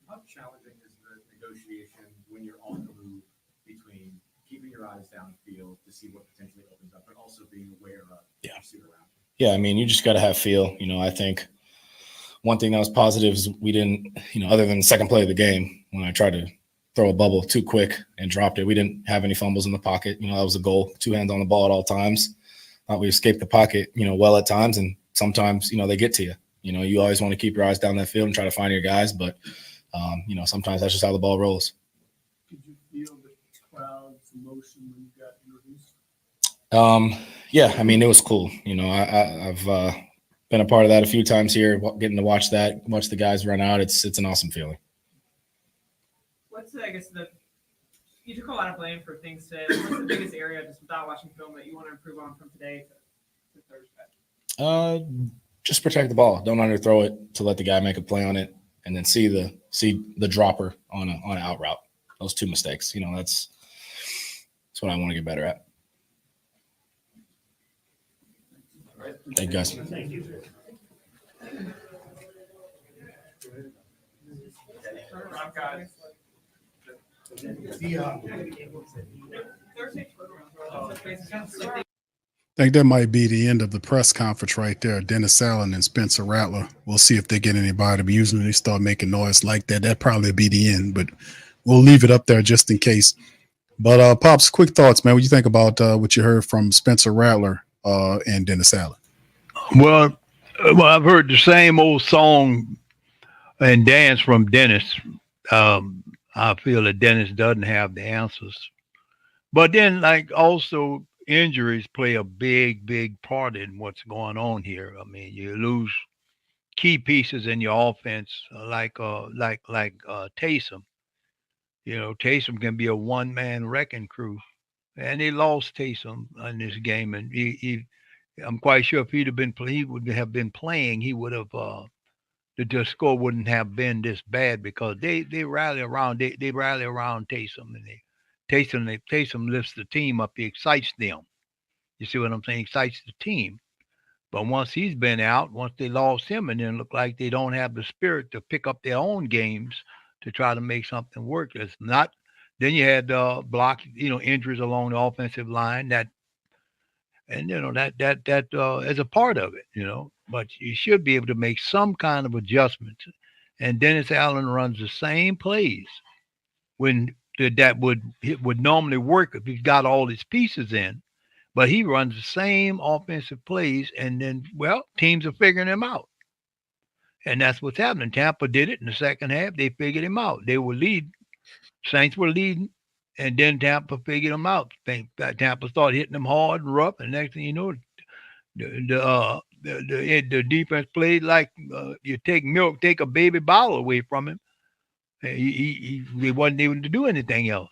How challenging is the negotiation when you're on the move between keeping your eyes downfield to see what potentially opens up, but also being aware of the pursuit around you? Yeah, you just got to have feel. I think one thing that was positive is we didn't, other than the second play of the game, when I tried to throw a bubble too quick and dropped it, we didn't have any fumbles in the pocket. That was a goal, 2 hands on the ball at all times. We escaped the pocket, well at times, and sometimes, they get to you. You always want to keep your eyes down that field and try to find your guys, but, sometimes that's just how the ball rolls. Did you feel the crowd's emotion when you got introduced? Yeah, it was cool. I've been a part of that a few times here, getting to watch the guys run out. It's an awesome feeling. What's you took a lot of blame for things today. What's the biggest area, just without watching film, that you want to improve on from today to Thursday? Just protect the ball. Don't underthrow it to let the guy make a play on it, and then see the dropper on an out route. Those 2 mistakes. That's what I want to get better at. Thank you, guys. Thank you. I think that might be the end of the press conference right there. Dennis Allen and Spencer Rattler. We'll see if they get anybody, but usually they start making noise like that. That'd probably be the end, but we'll leave it up there just in case. But Pops, quick thoughts, man. What do you think about what you heard from Spencer Rattler and Dennis Allen? Well, I've heard the same old song and dance from Dennis. I feel that Dennis doesn't have the answers. But then, also injuries play a big part in what's going on here. You lose key pieces in your offense, like Taysom. Taysom can be a one-man wrecking crew, and they lost Taysom in this game. And I'm quite sure if he would have been playing, he would have. The score wouldn't have been this bad because they rally around Taysom, and Taysom lifts the team up. He excites them. You see what I'm saying? Excites the team. But once he's been out, once they lost him, and then look like they don't have the spirit to pick up their own games to try to make something work. It's not. Then you had injuries along the offensive line that is a part of it, But you should be able to make some kind of adjustments. And Dennis Allen runs the same plays when that would normally work if he's got all his pieces in. But he runs the same offensive plays, and then, well, teams are figuring him out. And that's what's happening. Tampa did it in the second half. They figured him out. They were leading. Saints were leading, and then Tampa figured them out. Tampa started hitting them hard and rough, and next thing you know, the defense played like you take a baby bottle away from him. He wasn't able to do anything else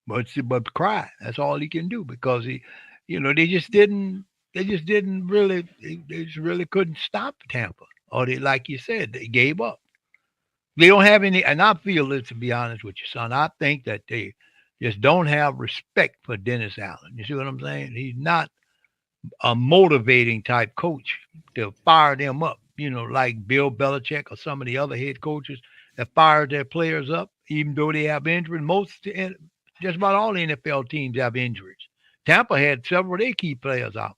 but cry. That's all he can do because they just didn't really they just really couldn't stop Tampa, or they, like you said, they gave up. They don't have any, and I feel this, to be honest with you, son. I think that they just don't have respect for Dennis Allen. You see what I'm saying? He's not a motivating type coach to fire them up, like Bill Belichick or some of the other head coaches that fired their players up, even though they have injuries. Just about all the NFL teams have injuries. Tampa had several of their key players out.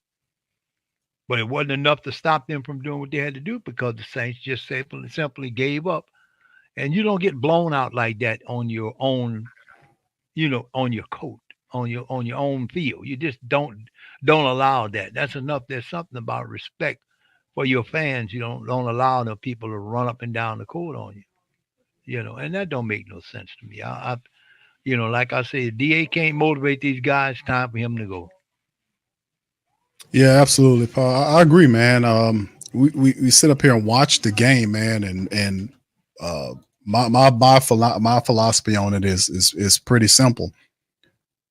But it wasn't enough to stop them from doing what they had to do because the Saints just simply gave up. And you don't get blown out like that on your own, on your coat, on your own field. You just don't allow that. That's enough. There's something about respect for your fans. You don't allow the people to run up and down the court on you. And that don't make no sense to me. I like I said, DA can't motivate these guys. Time for him to go. Yeah, absolutely, Paul. I agree, man. We sit up here and watch the game, man, and my philosophy on it is pretty simple.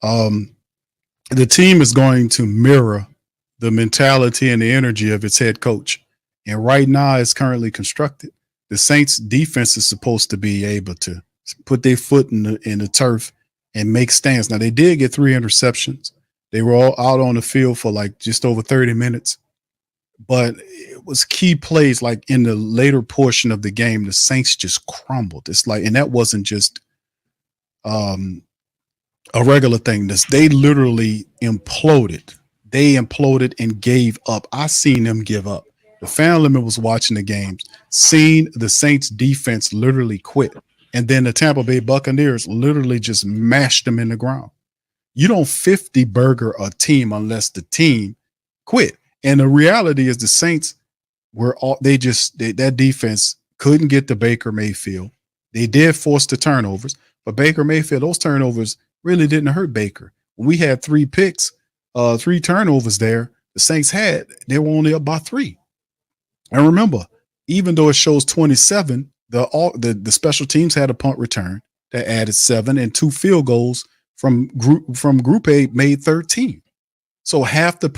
The team is going to mirror the mentality and the energy of its head coach, and right now it's currently constructed. The Saints defense is supposed to be able to put their foot in the turf and make stands. Now, they did get 3 interceptions. They were all out on the field for like just over 30 minutes. But it was key plays like in the later portion of the game, the Saints just crumbled. It's like, and that wasn't just a regular thing. They literally imploded. They imploded and gave up. I seen them give up. The family member was watching the games, seen the Saints defense literally quit. And then the Tampa Bay Buccaneers literally just mashed them in the ground. You don't 50 burger a team unless the team quit. And the reality is the Saints that defense couldn't get to Baker Mayfield. They did force the turnovers, but Baker Mayfield, those turnovers really didn't hurt Baker. We had 3 picks, 3 turnovers there. The Saints they were only up by 3. And remember, even though it shows 27, the special teams had a punt return that added 7 and 2 field goals from Group A made 13. So half the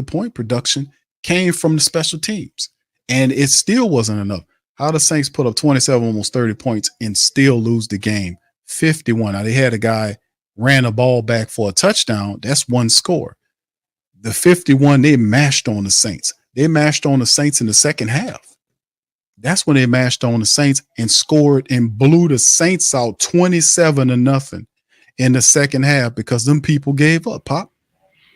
point production came from the special teams, and it still wasn't enough. How the Saints put up 27, almost 30 points and still lose the game 51. Now they had a guy ran a ball back for a touchdown. That's 1 score. The 51, they mashed on the Saints. They mashed on the Saints in the second half. That's when they mashed on the Saints and scored and blew the Saints out 27-0 in the second half because them people gave up, Pop.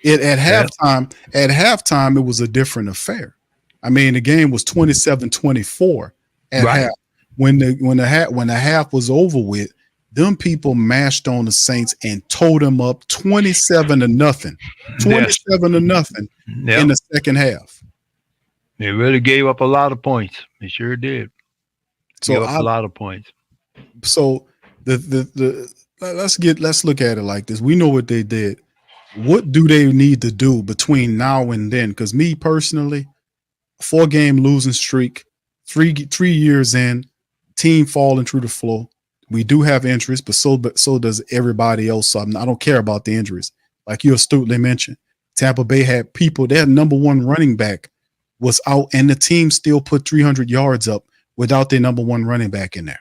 At halftime, it was a different affair. I mean, the game was 27-24 at half. When the half was over with, them people mashed on the Saints and towed them up 27-0. 27-0 in the second half. They really gave up a lot of points. They sure did. Gave up a lot of points. So let's look at it like this. We know what they did. What do they need to do between now and then? Because me personally, 4-game losing streak, 3 years in, team falling through the floor. We do have injuries, but so does everybody else. So I don't care about the injuries. Like you astutely mentioned, Tampa Bay had people. Their number 1 running back was out, and the team still put 300 yards up without their number 1 running back in there.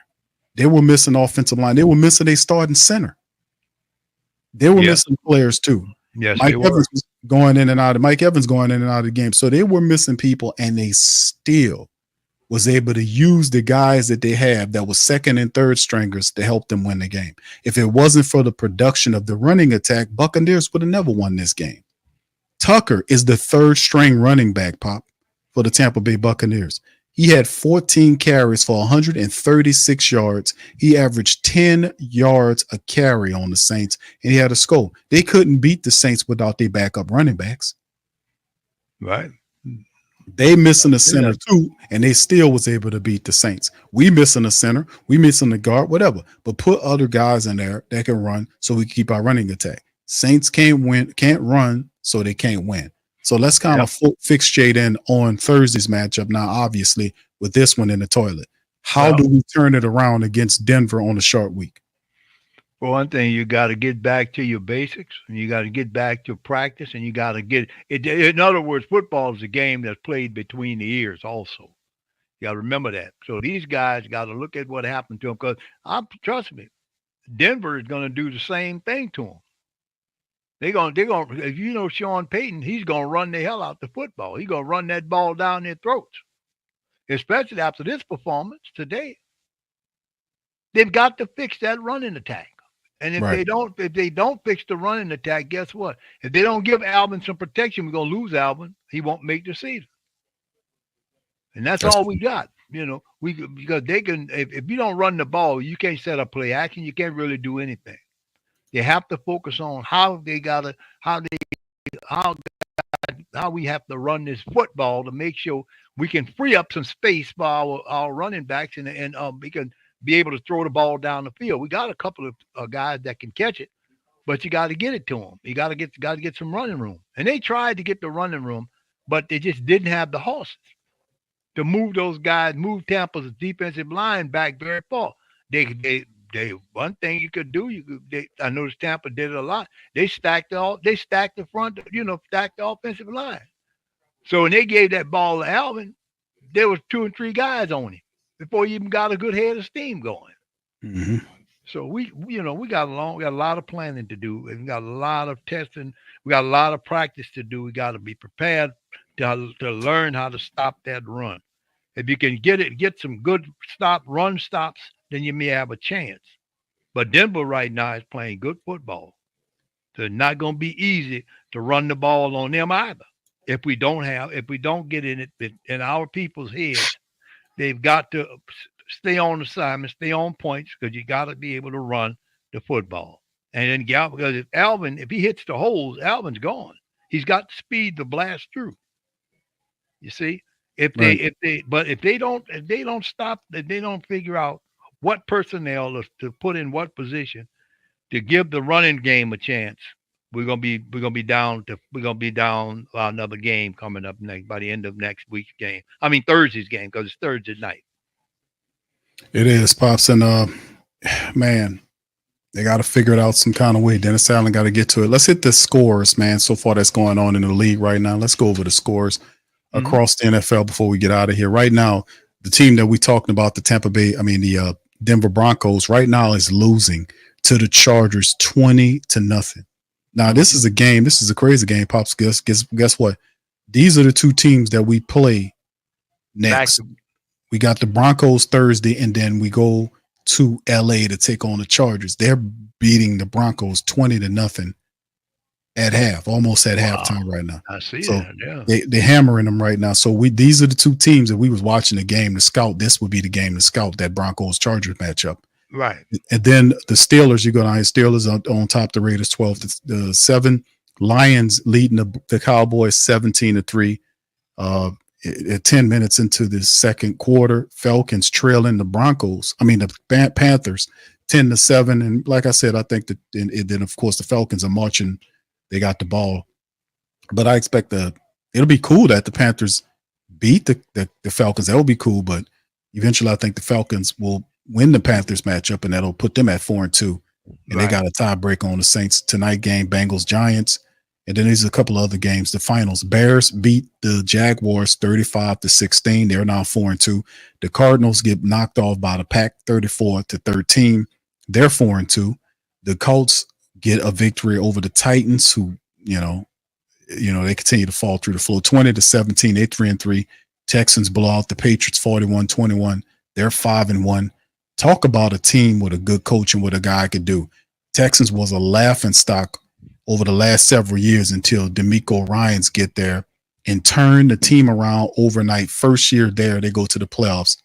They were missing offensive line. They were missing a starting center. They were missing players too. Yes, Mike Evans was going in and out. Mike Evans going in and out of the game. So they were missing people, and they still was able to use the guys that they have that was second and third stringers to help them win the game. If it wasn't for the production of the running attack, Buccaneers would have never won this game. Tucker is the 3rd string running back, Pop, for the Tampa Bay Buccaneers. He had 14 carries for 136 yards. He averaged 10 yards a carry on the Saints, and he had a score. They couldn't beat the Saints without their backup running backs. Right. They missing a center too, and they still was able to beat the Saints. We missing a center, we missing a guard, whatever. But put other guys in there that can run, so we keep our running attack. Saints can't run, so they can't win. So let's kind of fixate in on Thursday's matchup now, obviously, with this one in the toilet. How do we turn it around against Denver on a short week? For one thing, you got to get back to your basics, and you got to get back to practice, and you got to get it. In other words, football is a game that's played between the ears also. You got to remember that. So these guys got to look at what happened to them, because trust me, Denver is going to do the same thing to them. They're going to, if you know Sean Payton, he's going to run the hell out the football. He's going to run that ball down their throats, especially after this performance today. They've got to fix that running attack. And if they don't fix the running attack, guess what? If they don't give Alvin some protection, we're going to lose Alvin. He won't make the season. And that's all we got. You know, because they can, if you don't run the ball, you can't set up play action. You can't really do anything. They have to focus on how we have to run this football to make sure we can free up some space for our running backs and we can be able to throw the ball down the field. We got a couple of guys that can catch it, but you got to get it to them. You got to get some running room. And they tried to get the running room, but they just didn't have the horses to move those guys, move Tampa's defensive line back very far. They one thing you could do, I noticed Tampa did it a lot. They stacked the front, stacked the offensive line. So when they gave that ball to Alvin, there was 2 and 3 guys on him before he even got a good head of steam going. Mm-hmm. So we got a lot of planning to do. We got a lot of testing. We got a lot of practice to do. We got to be prepared to learn how to stop that run. If you can get some good run stops, then you may have a chance. But Denver right now is playing good football. So it's not going to be easy to run the ball on them either. If we don't get in our people's heads, they've got to stay on assignment, stay on points, because you got to be able to run the football. And then because if he hits the holes, Alvin's gone. He's got the speed to blast through. You see, if they don't stop, if they don't figure out what personnel to put in what position to give the running game a chance, we're gonna be down another game coming up by the end of next week's game. I mean Thursday's game, because it's Thursday night. It is, Pops, and man, they got to figure it out some kind of way. Dennis Allen got to get to it. Let's hit the scores, man. So far that's going on in the league right now. Let's go over the scores across the NFL before we get out of here. Right now, the team that we talking about, the Denver Broncos, right now is losing to the Chargers 20-0. Now, this is a game. This is a crazy game, Pops. Guess what? These are the two teams that we play next. We got the Broncos Thursday, and then we go to LA to take on the Chargers. They're beating the Broncos 20-0 at half, almost at halftime right now. I see so that. Yeah, they're hammering them right now. So these are the two teams that we was watching the game to scout. This would be the game to scout that Broncos Chargers matchup. Right. And then the Steelers, you go down here. Steelers on top. The Raiders 12-7. Lions leading the Cowboys 17-3. At 10 minutes into the second quarter, Falcons trailing the Panthers 10-7. And like I said, I think that then of course the Falcons are marching. They got the ball, but I expect it'll be cool that the Panthers beat the Falcons. That will be cool, but eventually I think the Falcons will win the Panthers matchup, and that'll put them at 4-2. And they got a tie break on the Saints tonight game, Bengals Giants. And then there's a couple of other games. The finals, Bears beat the Jaguars 35-16. They're now 4-2. The Cardinals get knocked off by the Pack 34-13. They're 4-2. The Colts get a victory over the Titans, who, they continue to fall through the floor. 20-17. They're 3-3. Texans blow out the Patriots 41-21. They're 5-1. Talk about a team with a good coach and what a guy could do. Texans was a laughing stock over the last several years until DeMeco Ryans get there and turn the team around overnight. First year there, they go to the playoffs,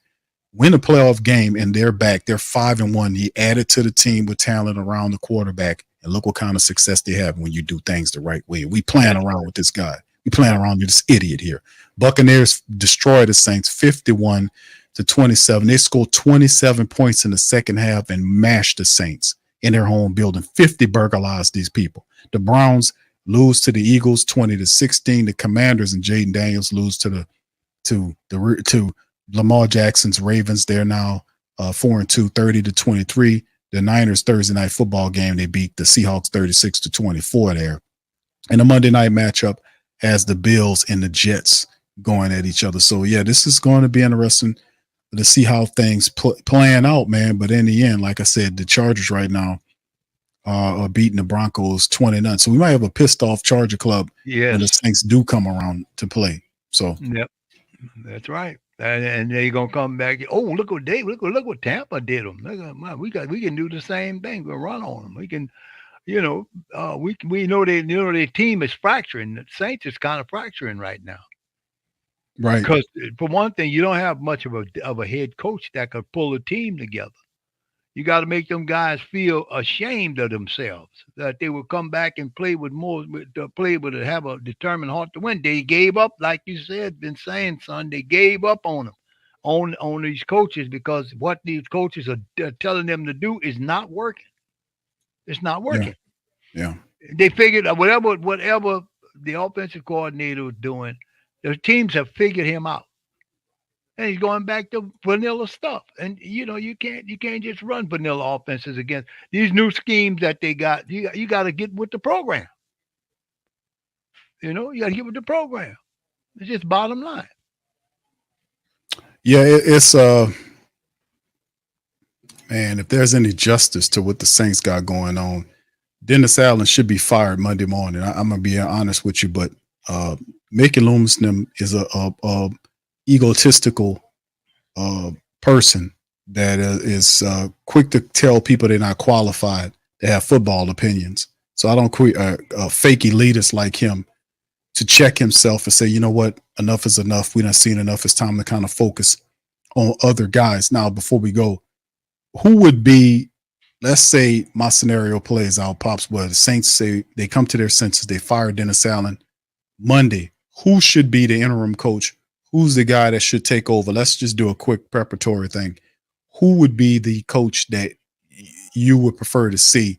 win a playoff game, and they're back. They're 5-1. He added to the team with talent around the quarterback, and look what kind of success they have when you do things the right way. We playing around with this guy. We playing around with this idiot here. Buccaneers destroyed the Saints 51-27. They scored 27 points in the second half and mashed the Saints in their home building. 50 burglarized these people. The Browns lose to the Eagles 20-16. The Commanders and Jaden Daniels lose to Lamar Jackson's Ravens. They're now 4-2, 30-23. The Niners Thursday night football game, they beat the Seahawks 36-24 there. And the Monday night matchup has the Bills and the Jets going at each other. So yeah, this is going to be interesting to see how things playing out, man. But in the end, like I said, the Chargers right now are beating the Broncos 20-0. So we might have a pissed off Charger club when the Saints do come around to play. So yep, that's right. And they're gonna come back. Oh, look what Tampa did them. We can do the same thing. We'll run on them. We can, we know their team is fracturing. The Saints is kind of fracturing right now. Right. Because for one thing, you don't have much of a head coach that could pull a team together. You got to make them guys feel ashamed of themselves, that they will come back and play with have a determined heart to win. They gave up, like you said, been saying, son. They gave up on them, on these coaches, because what these coaches are telling them to do is not working. It's not working. Yeah. They figured whatever the offensive coordinator was doing, the teams have figured him out. And he's going back to vanilla stuff. And you can't just run vanilla offenses against these new schemes that they got. You got to get with the program. You got to get with the program. It's just bottom line. Yeah, it's man, if there's any justice to what the Saints got going on, Dennis Allen should be fired Monday morning. I'm gonna be honest with you, but Mickey Loomis is a egotistical person that is quick to tell people they're not qualified to have football opinions. So I don't quit a fake elitist like him to check himself and say, you know what, enough is enough. We done seen enough. It's time to kind of focus on other guys. Now, before we go, who would be, let's say my scenario plays out, Pops, where the Saints say they come to their senses, they fire Dennis Allen Monday. Who should be the interim coach? Who's the guy that should take over? Let's just do a quick preparatory thing. Who would be the coach that you would prefer to see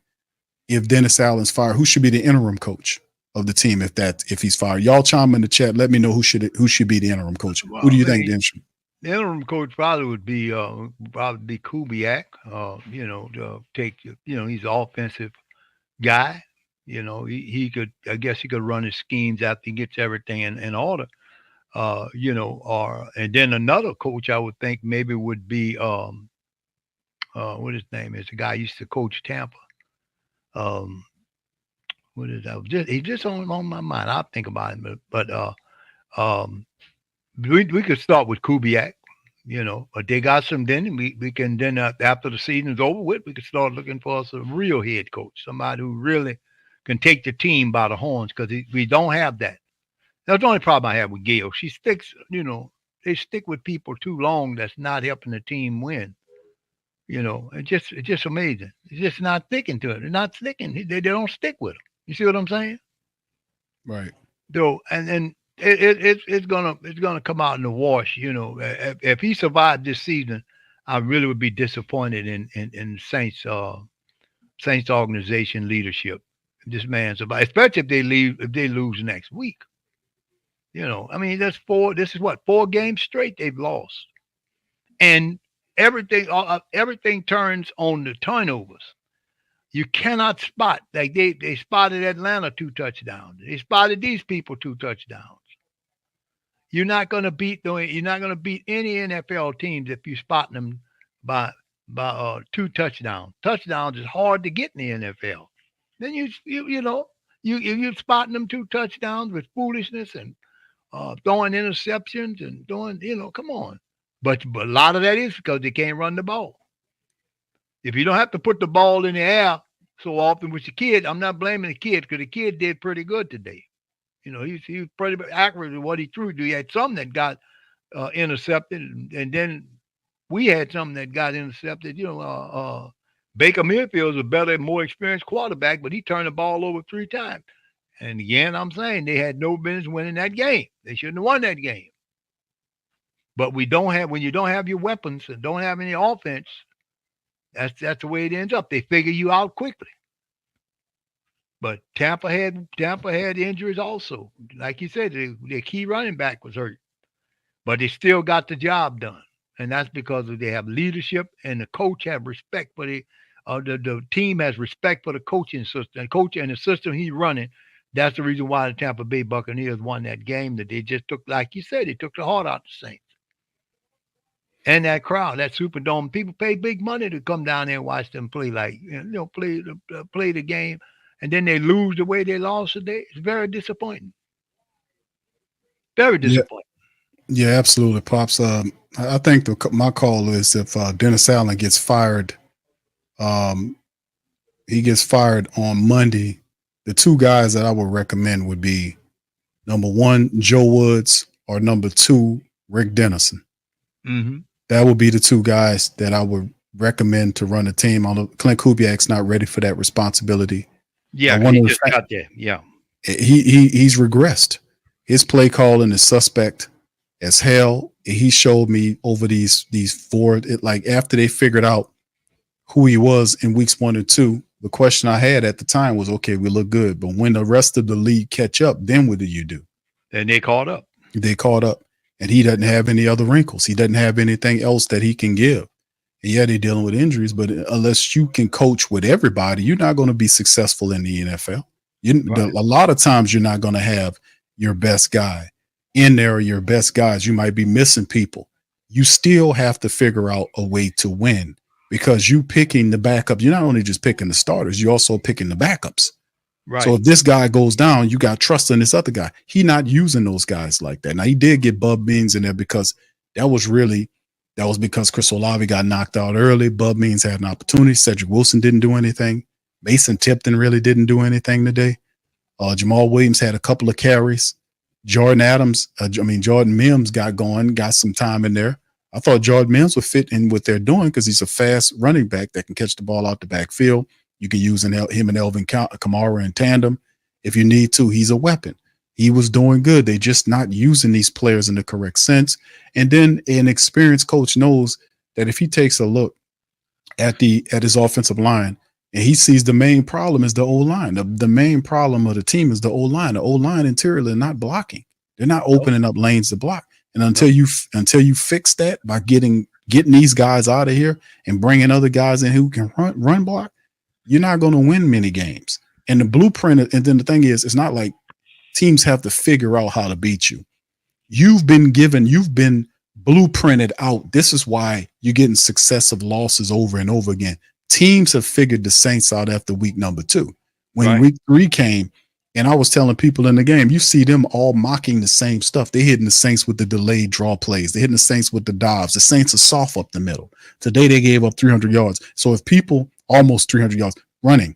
if Dennis Allen's fired? Who should be the interim coach of the team if he's fired? Y'all chime in the chat. Let me know who should be the interim coach. Well, who do you think, Dempsey? The interim coach probably would be Kubiak. To take. He's an offensive guy. He could. I guess he could run his schemes after he gets everything in order. And then another coach I would think maybe would be what his name is, the guy who used to coach Tampa. What is that? He's just on my mind. I'll think about him, but we could start with Kubiak, but they got some. Then we can then after the season's over with, we could start looking for us a real head coach, somebody who really can take the team by the horns, because we don't have that. That's the only problem I have with Gail. She sticks, they stick with people too long. That's not helping the team win. It's just amazing. It's just not sticking to it. They're not sticking. They don't stick with them. You see what I'm saying? Right. Though, and it's gonna come out in the wash. If he survived this season, I really would be disappointed in Saints organization leadership. This man survived, especially if they lose next week. That's four. This is what, 4 games straight they've lost, and everything turns on the turnovers. You cannot spot, like they spotted Atlanta 2 touchdowns. They spotted these people 2 touchdowns. You're not going to beat any NFL teams if you spot them by 2 touchdowns. Touchdowns is hard to get in the NFL. Then you're spotting them 2 touchdowns with foolishness and throwing interceptions and doing, come on. But a lot of that is because they can't run the ball. If you don't have to put the ball in the air so often with the kid, I'm not blaming the kid, because the kid did pretty good today. You know, he was pretty accurate in what he threw. He had some that got intercepted, and then we had some that got intercepted. You know, Baker Mayfield was a better, more experienced quarterback, but he turned the ball over 3 times. And again, I'm saying they had no business winning that game. They shouldn't have won that game. But we don't have when you don't have your weapons and don't have any offense. That's the way it ends up. They figure you out quickly. But Tampa had injuries also. Like you said, their key running back was hurt, but they still got the job done, and that's because they have leadership and the coach have respect for the team has respect for the coaching system, and coach and the system he's running. That's the reason why the Tampa Bay Buccaneers won that game. That they just took, like you said, they took the heart out the Saints. And that crowd, that Superdome, people pay big money to come down there and watch them play, play the game, and then they lose the way they lost today. It's very disappointing. Very disappointing. Yeah, absolutely, Pops. I think my call is if Dennis Allen gets fired, he gets fired on Monday. The 2 guys that I would recommend would be number 1, Joe Woods, or number 2, Rick Dennison. Mm-hmm. That would be the 2 guys that I would recommend to run the team. Although Clint Kubiak's not ready for that responsibility. Yeah, he just got there. Yeah, he's regressed. His play calling is suspect as hell. He showed me over these 4. After they figured out who he was in weeks 1 and 2, the question I had at the time was, okay, we look good, but when the rest of the league catch up, then what do you do? And they caught up. They caught up, and he doesn't have any other wrinkles. He doesn't have anything else that he can give. And yeah, they're dealing with injuries, but unless you can coach with everybody, you're not going to be successful in the NFL. A lot of times you're not going to have your best guy in there or your best guys. You might be missing people. You still have to figure out a way to win because you picking the backup. You're not only just picking the starters, you're also picking the backups. Right. So if this guy goes down, you got trust in this other guy. He not using those guys like that. Now he did get Bub Means in there because that was because Chris Olave got knocked out early. Bub Means had an opportunity. Cedric Wilson didn't do anything. Mason Tipton really didn't do anything today. Jamal Williams had a couple of carries. Jordan Mims got some time in there. I thought Jordan Mims would fit in what they're doing because he's a fast running back that can catch the ball out the backfield. You can use him and Elvin Kamara in tandem. If you need to, he's a weapon. He was doing good. They're just not using these players in the correct sense. And then an experienced coach knows that if he takes a look at his offensive line and he sees the main problem is the O-line. The main problem of the team is the O-line. The O-line interiorly not blocking. They're not opening up lanes to block. And until you fix that by getting these guys out of here and bringing other guys in who can run block, you're not going to win many games. And the blueprint, and then the thing is, it's not like teams have to figure out how to beat you. You've been blueprinted out. This is why you're getting successive losses over and over again. Teams have figured the Saints out after week number 2. When week 3 came, and I was telling people in the game, you see them all mocking the same stuff. They're hitting the Saints with the delayed draw plays. They're hitting the Saints with the dives. The Saints are soft up the middle. Today they gave up 300 yards. So if people almost 300 yards running.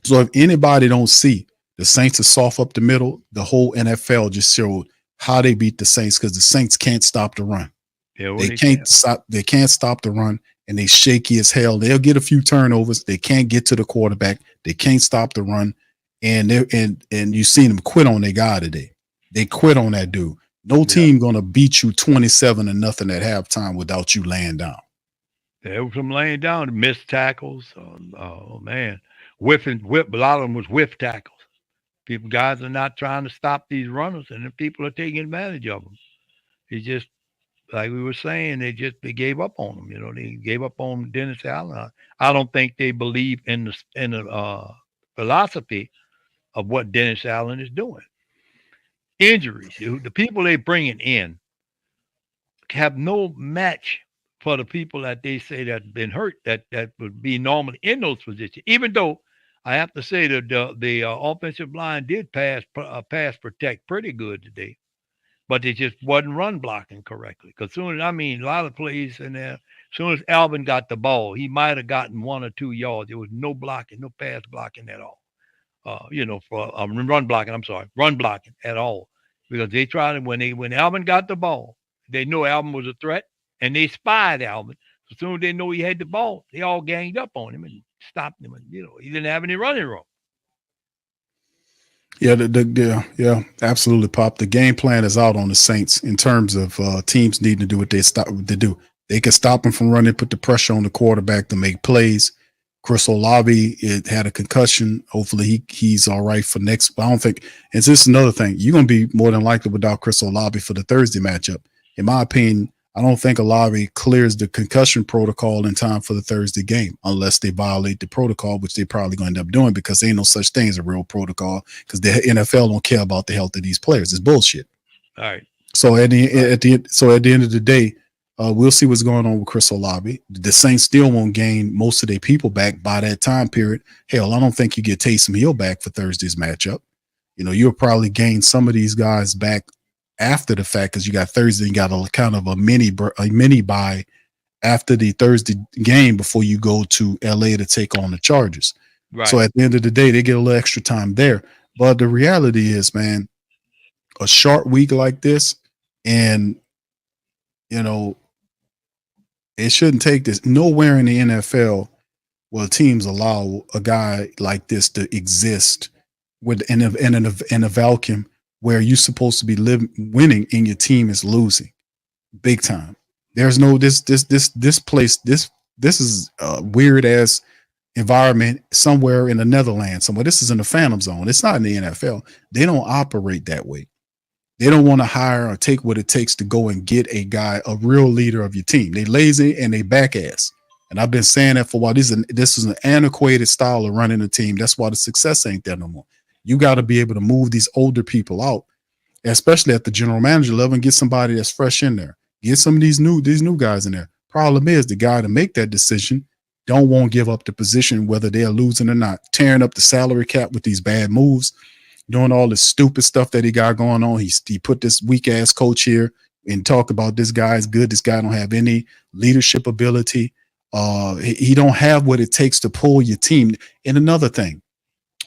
So if anybody don't see the Saints are soft up the middle, the whole NFL just showed how they beat the Saints because the Saints can't stop the run. Yeah, they can't stop the run, and they shaky as hell. They'll get a few turnovers. They can't get to the quarterback. They can't stop the run. And you seen them quit on their guy today. They quit on that dude. No team gonna beat you 27-0 at halftime without you laying down. There was some laying down, missed tackles. Oh man, whip. A lot of them was whiff tackles. Guys are not trying to stop these runners, and the people are taking advantage of them. It's just like we were saying, they gave up on them. You know, they gave up on Dennis Allen. I don't think they believe in the philosophy of what Dennis Allen is doing. Injuries, the people they bringing in have no match for the people that they say that have been hurt that would be normally in those positions. Even though I have to say that the offensive line did pass protect pretty good today, but they just wasn't run blocking correctly. Because a lot of plays in there, as soon as Alvin got the ball, he might have gotten 1 or 2 yards. There was no blocking, no pass blocking at all. for run blocking. I'm sorry, run blocking at all, because they tried to when Alvin got the ball, they knew Alvin was a threat, and they spied Alvin. As soon as they know he had the ball, they all ganged up on him and stopped him, and he didn't have any running room. Yeah, absolutely, Pop. The game plan is out on the Saints in terms of teams needing to do what they do. They can stop him from running, put the pressure on the quarterback to make plays. Chris Olave, it had a concussion. Hopefully he's all right for next. But I don't think it's just another thing. You're going to be more than likely without Chris Olave for the Thursday matchup. In my opinion, I don't think Olave clears the concussion protocol in time for the Thursday game unless they violate the protocol, which they're probably going to end up doing because there ain't no such thing as a real protocol because the NFL don't care about the health of these players. It's bullshit. All right. So at the end of the day, we'll see what's going on with Chris Olave. The Saints still won't gain most of their people back by that time period. Hell, I don't think you get Taysom Hill back for Thursday's matchup. You'll probably gain some of these guys back after the fact because you got Thursday, you got a kind of a mini bye after the Thursday game before you go to LA to take on the Chargers. Right. So at the end of the day, they get a little extra time there. But the reality is, man, a short week like this, and it shouldn't take this. Nowhere in the NFL will teams allow a guy like this to exist in a vacuum where you're supposed to be winning and your team is losing big time. There's no this place. This is a weird ass environment somewhere in the Netherlands. Somewhere this is in the Phantom Zone. It's not in the NFL. They don't operate that way. They don't want to hire or take what it takes to go and get a guy, a real leader of your team. They lazy and they back ass. And I've been saying that for a while. This is an antiquated style of running a team. That's why the success ain't there no more. You got to be able to move these older people out, especially at the general manager level, and get somebody that's fresh in there. Get some of these new guys in there. Problem is, the guy to make that decision won't give up the position whether they're losing or not, tearing up the salary cap with these bad moves, doing all this stupid stuff that he got going on. He put this weak ass coach here and talk about this guy is good. This guy don't have any leadership ability. He don't have what it takes to pull your team. And another thing,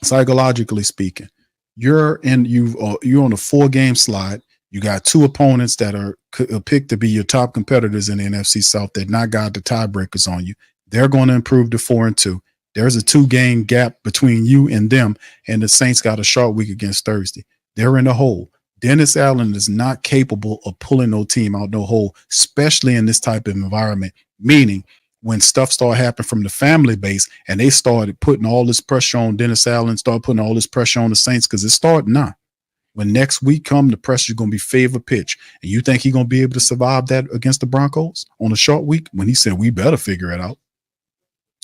psychologically speaking, you're on a 4-game slide. You got 2 opponents that are picked to be your top competitors in the NFC South that not got the tiebreakers on you. They're going to improve to 4-2. There's a 2-game gap between you and them, and the Saints got a short week against Thursday. They're in the hole. Dennis Allen is not capable of pulling no team out no hole, especially in this type of environment, meaning when stuff started happening from the family base and they started putting all this pressure on Dennis Allen, started putting all this pressure on the Saints because it's starting now. When next week come, the pressure is going to be favor pitch. And you think he's going to be able to survive that against the Broncos on a short week? When he said, we better figure it out.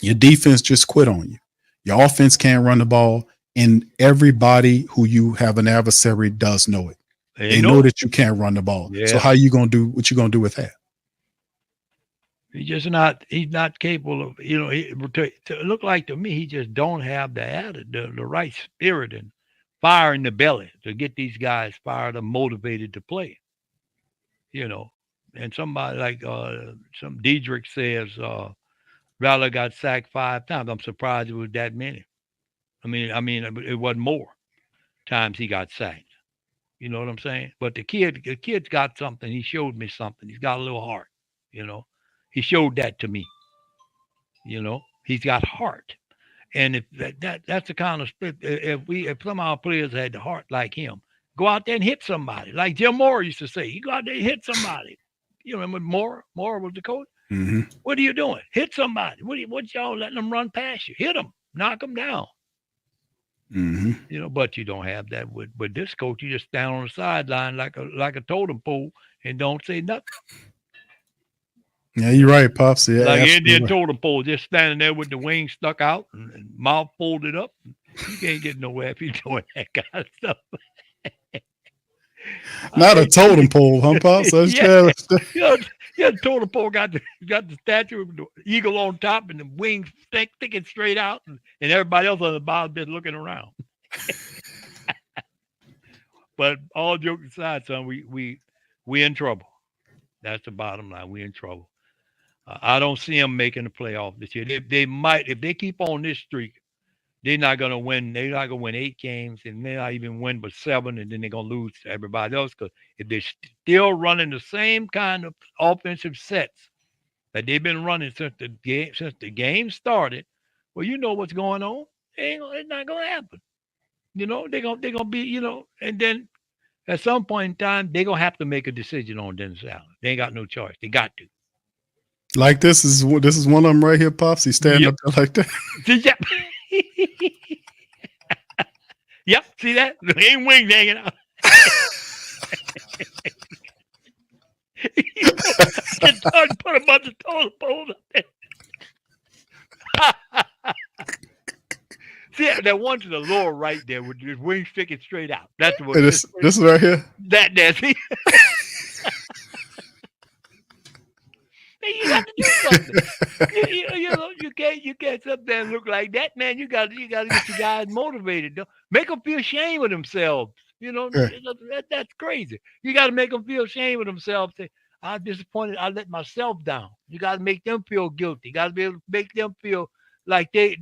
Your defense just quit on you. Your offense can't run the ball. And everybody who you have an adversary does know it. They know that you can't run the ball. Yeah. So how you going to do what you going to do with that? He's not capable of, to look like to me, he just don't have the attitude, the right spirit and fire in the belly to get these guys fired and motivated to play. And somebody like some Diedrich says, Rattler got sacked 5 times. I'm surprised it was that many. I mean, it wasn't more times he got sacked. You know what I'm saying? But the kid's got something. He showed me something. He's got a little heart. He showed that to me. He's got heart. And if that's the kind of split. If some of our players had the heart like him, go out there and hit somebody. Like Jim Moore used to say, you go out there and hit somebody. You remember Moore? Moore was the coach. Mm-hmm. What are you doing? Hit somebody. What y'all letting them run past you? Hit them. Knock them down. Mm-hmm. But you don't have that with this coach. You just stand on the sideline like a totem pole and don't say nothing. Yeah, you're right, Pops. Yeah, like Indian totem pole, just standing there with the wings stuck out and mouth folded up. You can't get nowhere if you're doing that kind of stuff. Not a totem pole, huh, Pops? Yeah, the totem pole got the statue of the eagle on top and the wings sticking straight out, and everybody else on the bottom just looking around. But all jokes aside, son, we in trouble. That's the bottom line. We in trouble. I don't see them making the playoff this year. They might, if they keep on this streak, they're not gonna win. They're not gonna win 8 games, and they're not even win but 7, and then they're gonna lose to everybody else. Because if they're still running the same kind of offensive sets that they've been running since the game started, well, you know what's going on. It's not gonna happen. They're gonna be, and then at some point in time, they're gonna have to make a decision on Dennis Allen. They ain't got no choice. They got to. Like this is one of them right here, Pops. He's standing up there like that. Yep. Yep. See that? There ain't wings hanging out. Put a bunch of toilet poles up there. See that one to the lower right there with his wings sticking straight out. That's what this is right here. That's it. You got to do something. You can't sit there and look like that, man. You got to get your guys motivated. Make them feel ashamed of themselves. That's crazy. You got to make them feel ashamed of themselves. Say, I'm disappointed. I let myself down. You got to make them feel guilty. You got to be able to make them feel like they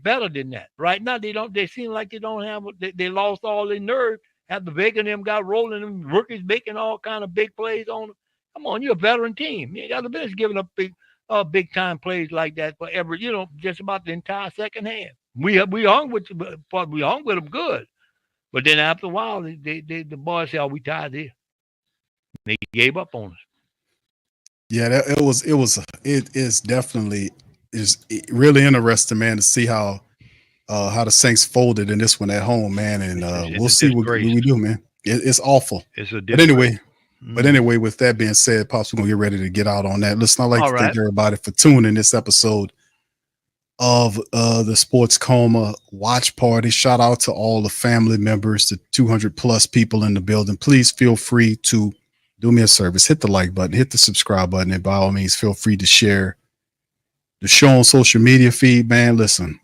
better than that. Right now they don't. They seem like they don't have. They lost all their nerve. After Baker and them got rolling, them rookies making all kind of big plays on them. Come on, you're a veteran team. You got the business giving up big time plays like that for every, just about the entire second half. We hung with them good, but then after a while, the boys said, "Oh, we tired here." They gave up on us. Yeah, it is definitely really interesting, man, to see how the Saints folded in this one at home, man, and we'll see what we do, man. It's awful. But anyway, with that being said, Pops, we're going to get ready to get out on that. Listen, I'd like to thank everybody for tuning this episode of the Sports Coma watch party. Shout out to all the family members, the 200 plus people in the building. Please feel free to do me a service. Hit the like button, hit the subscribe button, and by all means, feel free to share the show on social media feed, man. Listen,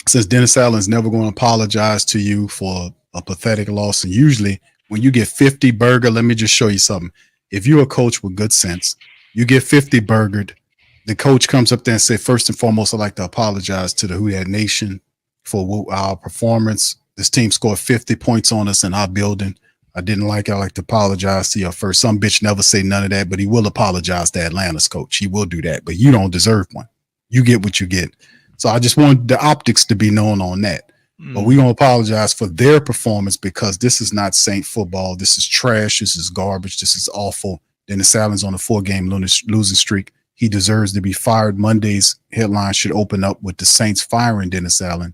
since Dennis Allen's never going to apologize to you for a pathetic loss, and usually when you get 50 burger, let me just show you something. If you're a coach with good sense, you get 50 burgered, the coach comes up there and say, first and foremost, I'd like to apologize to the Who Dat Nation for our performance. This team scored 50 points on us in our building. I didn't like it. I'd like to apologize to you first. Some bitch never say none of that, but he will apologize to Atlanta's coach. He will do that, but you don't deserve one. You get what you get. So I just want the optics to be known on that. But we're going to apologize for their performance because this is not Saint football. This is trash. This is garbage. This is awful. Dennis Allen's on a 4-game losing streak. He deserves to be fired. Monday's headline should open up with the Saints firing Dennis Allen.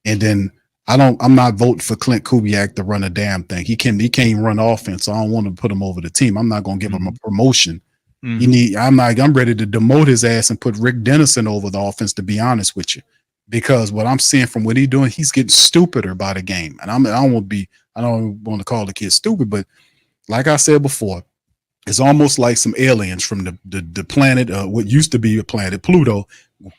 And then I'm not voting for Clint Kubiak to run a damn thing. He can't even run offense. So I don't want to put him over the team. I'm not going to give him a promotion. I'm ready to demote his ass and put Rick Dennison over the offense, to be honest with you. Because what I'm seeing from what he's doing, he's getting stupider by the game. And I don't want to call the kid stupid, but like I said before, it's almost like some aliens from the planet, what used to be a planet, Pluto,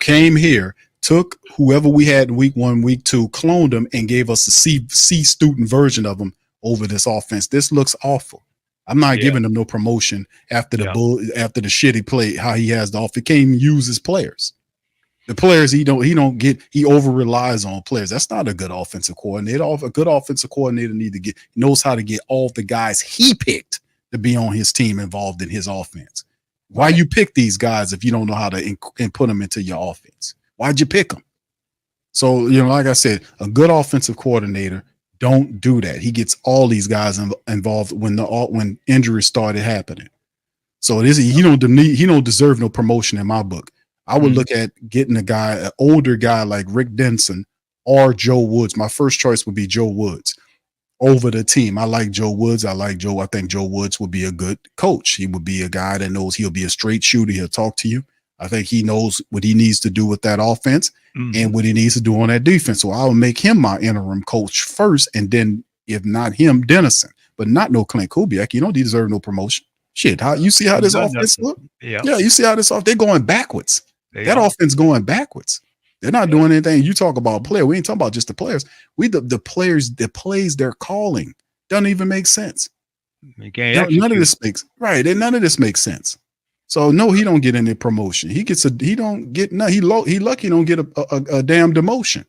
came here, took whoever we had in week 1, week 2, cloned them, and gave us a C student version of them over this offense. This looks awful. I'm not giving him no promotion after after the shitty play, how he has the offense. He can't even use his players. The players he over relies on players. That's not a good offensive coordinator. A good offensive coordinator knows how to get all the guys he picked to be on his team involved in his offense. Why you pick these guys if you don't know how to put them into your offense? Why'd you pick them? So, like I said, a good offensive coordinator don't do that. He gets all these guys involved when injuries started happening. So he don't deserve no promotion in my book. I would look at getting an older guy like Rick Denson or Joe Woods. My first choice would be Joe Woods over the team. I like Joe Woods. I think Joe Woods would be a good coach. He would be a guy that knows he'll be a straight shooter. He'll talk to you. I think he knows what he needs to do with that offense and what he needs to do on that defense. So I will make him my interim coach first, and then if not him, Dennison. But not no Clint Kubiak. You don't deserve no promotion. Shit, you see how this offense look? Yeah, you see how they're going backwards. That offense going backwards. They're not doing anything. You talk about player. We ain't talking about just the players. The players, the plays they're calling doesn't even make sense. None of this makes sense. So no, he don't get any promotion. He don't get no. He lucky he don't get a damn demotion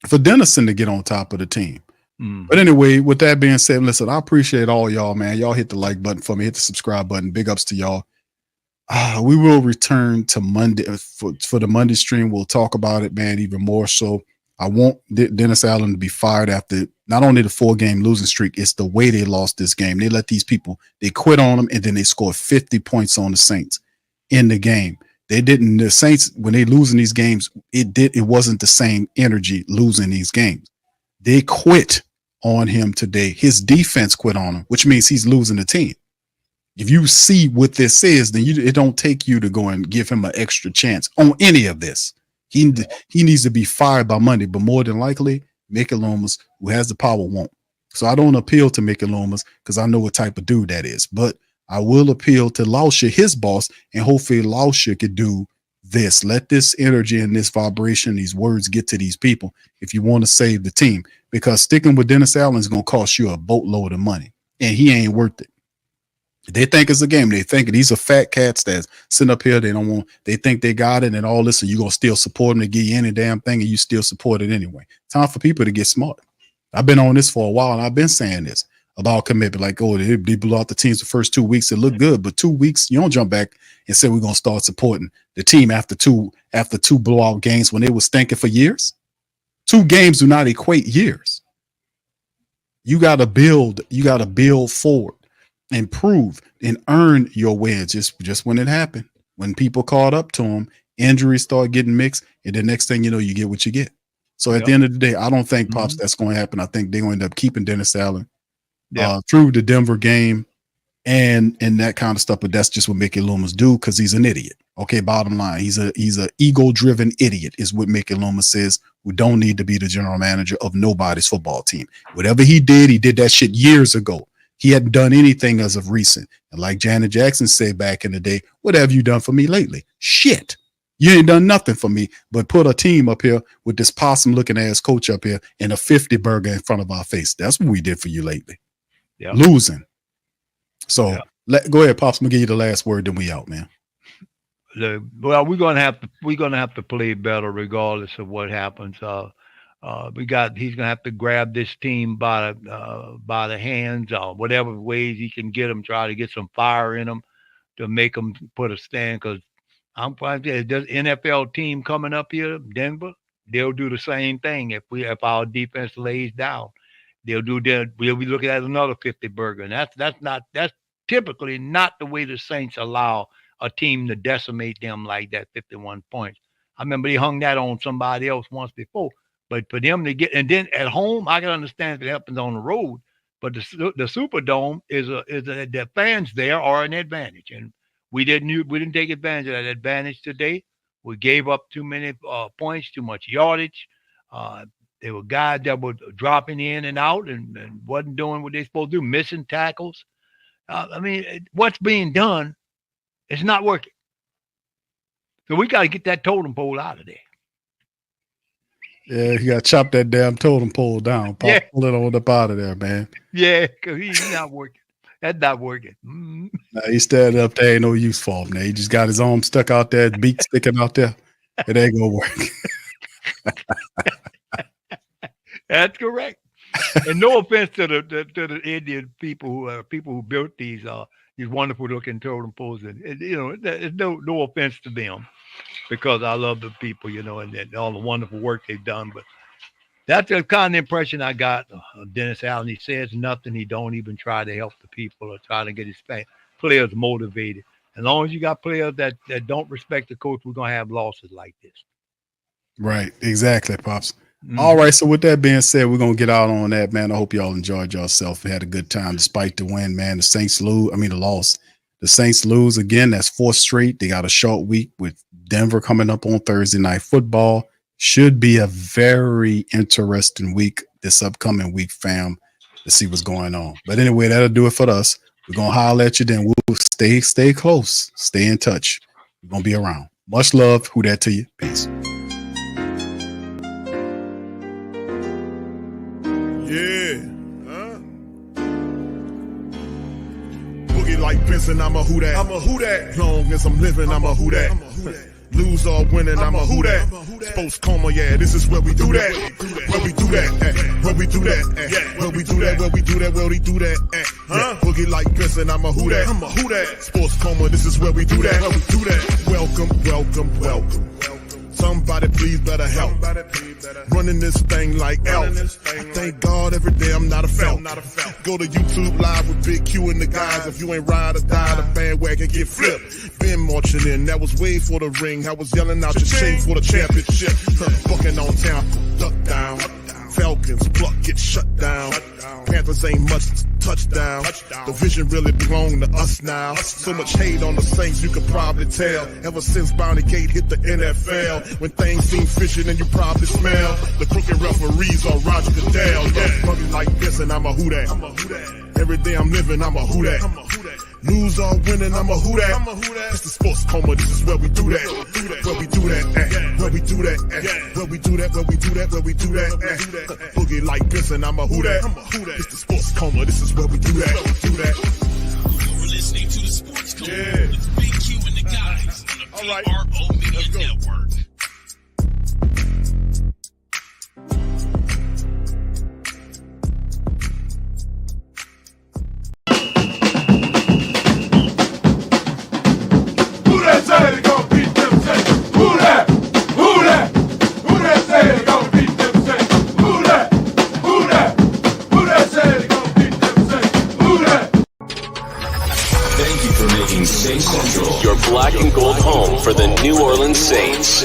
for Dennison to get on top of the team. But anyway, with that being said, listen, I appreciate all y'all, man. Y'all hit the like button for me, hit the subscribe button. Big ups to y'all. We will return to Monday for the Monday stream. We'll talk about it, man, even more so. I want Dennis Allen to be fired after not only the 4-game losing streak, it's the way they lost this game. They let these people, they quit on them, and then they scored 50 points on the Saints in the game. They didn't, the Saints, when they losing these games, it wasn't the same energy losing these games. They quit on him today. His defense quit on him, which means he's losing the team. If you see what this is, then it don't take you to go and give him an extra chance on any of this. He needs to be fired by Monday, but more than likely, Mickey Loomis, who has the power, won't. So I don't appeal to Mickey Loomis because I know what type of dude that is. But I will appeal to Lauscher, his boss, and hopefully Lauscher could do this. Let this energy and this vibration, these words get to these people if you want to save the team. Because sticking with Dennis Allen is going to cost you a boatload of money, and he ain't worth it. They think it's a game. They think these are fat cats that's sitting up here. They think they got it and all this, and you're going to still support them to give you any damn thing, and you still support it anyway. Time for people to get smart. I've been on this for a while, and I've been saying this about commitment. Like, oh, they blew out the teams the first 2 weeks. It looked good, but 2 weeks, you don't jump back and say we're going to start supporting the team after two blowout games when they was stinking for years. 2 games do not equate years. You got to build forward. Improve and earn your wins just when it happened. When people caught up to him, injuries start getting mixed, and the next thing you know, you get what you get. So at the end of the day, I don't think, Pops, that's going to happen. I think they're going to end up keeping Dennis Allen through the Denver game and that kind of stuff. But that's just what Mickey Loomis do because he's an idiot. Okay, bottom line, he's a ego-driven idiot is what Mickey Loomis is, who don't need to be the general manager of nobody's football team. Whatever he did that shit years ago. He hadn't done anything as of recent. And like Janet Jackson said back in the day, what have you done for me lately? Shit. You ain't done nothing for me but put a team up here with this possum-looking ass coach up here and a 50 burger in front of our face. That's what we did for you lately. Yeah. Losing. So go ahead, Pops. I'm gonna give you the last word, then we out, man. Well, we're gonna have to play better regardless of what happens. He's gonna have to grab this team by the hands, whatever ways he can get them, try to get some fire in them to make them put a stand. Because I'm probably this NFL team coming up here, Denver, they'll do the same thing if our defense lays down. They'll do that. We'll be looking at another 50 burger, and that's typically not the way the Saints allow a team to decimate them like that. 51 points. I remember they hung that on somebody else once before. But for them to get, and then at home, I can understand if it happens on the road. But the Superdome is the fans there are an advantage, and we didn't take advantage of that advantage today. We gave up too many points, too much yardage. There were guys that were dropping in and out and wasn't doing what they're supposed to do, missing tackles. What's being done is not working. So we got to get that totem pole out of there. Yeah, you got to chop that damn totem pole down. Pull it on up out of there, man. Yeah, because he's not working. That's not working. Nah, he's standing up there. Ain't no use for him. Now he just got his arm stuck out there, beak sticking out there. It ain't going to work. That's correct. And no offense to the Indian people who built these wonderful looking totem poles, and there's no offense to them. Because I love the people, and all the wonderful work they've done. But that's the kind of impression I got of Dennis Allen. He says nothing. He don't even try to help the people or try to get his players motivated. As long as you got players that don't respect the coach, we're going to have losses like this. Right. Exactly, Pops. Mm-hmm. All right. So with that being said, we're going to get out on that, man. I hope y'all enjoyed yourself and had a good time despite the win, man. The loss. The Saints lose again. That's 4th straight. They got a short week with Denver coming up on Thursday Night Football. Should be a very interesting week this upcoming week, fam, to see what's going on. But anyway, that'll do it for us. We're going to holler at you then. We'll stay close. Stay in touch. We're going to be around. Much love. Who that to you? Peace. Yeah. Boogie like Benson, I'm a who that. I'm a who that. Long as I'm living, I'm a who that. Lose or winning, I'm a who that. Sports Coma, yeah, this is where we do that. Where we do that, where we do that, where we do that, where we do that, where we do that. Boogie like Benson, I'm a who that. I'm a who that. Sports Coma, this is where we do that. Where we do that. Welcome, welcome, welcome. Somebody please better help. Running this thing like elf. I thank God every day I'm not a felt. Go to YouTube live with Big Q and the guys. If you ain't ride or die, the bandwagon get flipped. Been marching in, that was way for the ring. I was yelling out your shame for the championship. Bucking on Tampa, duck down. Falcons, pluck, get shut down. Panthers ain't much touchdown. The vision really belong to us now. So much hate on the Saints, you could probably tell. Ever since Bounty Gate hit the NFL, when things seem fishy, then you probably smell the crooked referees on Roger Goodell. Yeah, probably like this, and I'm a who that. Every day I'm living, I'm a who that. Lose or winning, I'm a who that. It's the Sports Coma, this is where we do that. Where we do that, where we do that, where we do that, where we do that, where we do that. Boogie like Benson, I'm a who that. It's the Sports Coma, this is where we do that. You're listening to the Sports Coma with Big Q and the guys on the PRO Media Network. Who that say they gonna beat them Saints? Who that? Who that? Who that say they gonna beat them Saints? Who that? Who that? Who that say they gonna beat them Saints? Who that? Thank you for making Saints Central your black and gold home for the New Orleans Saints.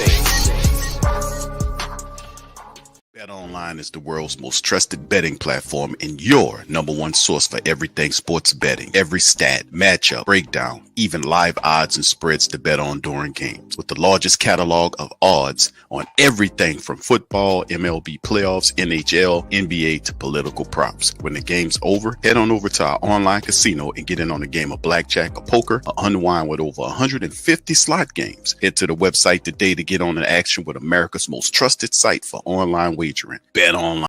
BetOnline is the world's most trusted betting platform and your number one source for everything sports betting. Every stat, matchup, breakdown, even live odds and spreads to bet on during games. With the largest catalog of odds on everything from football, MLB playoffs, NHL, NBA to political props. When the game's over, head on over to our online casino and get in on a game of blackjack or poker or unwind with over 150 slot games. Head to the website today to get on the action with America's most trusted site for online wagering. BetOnline.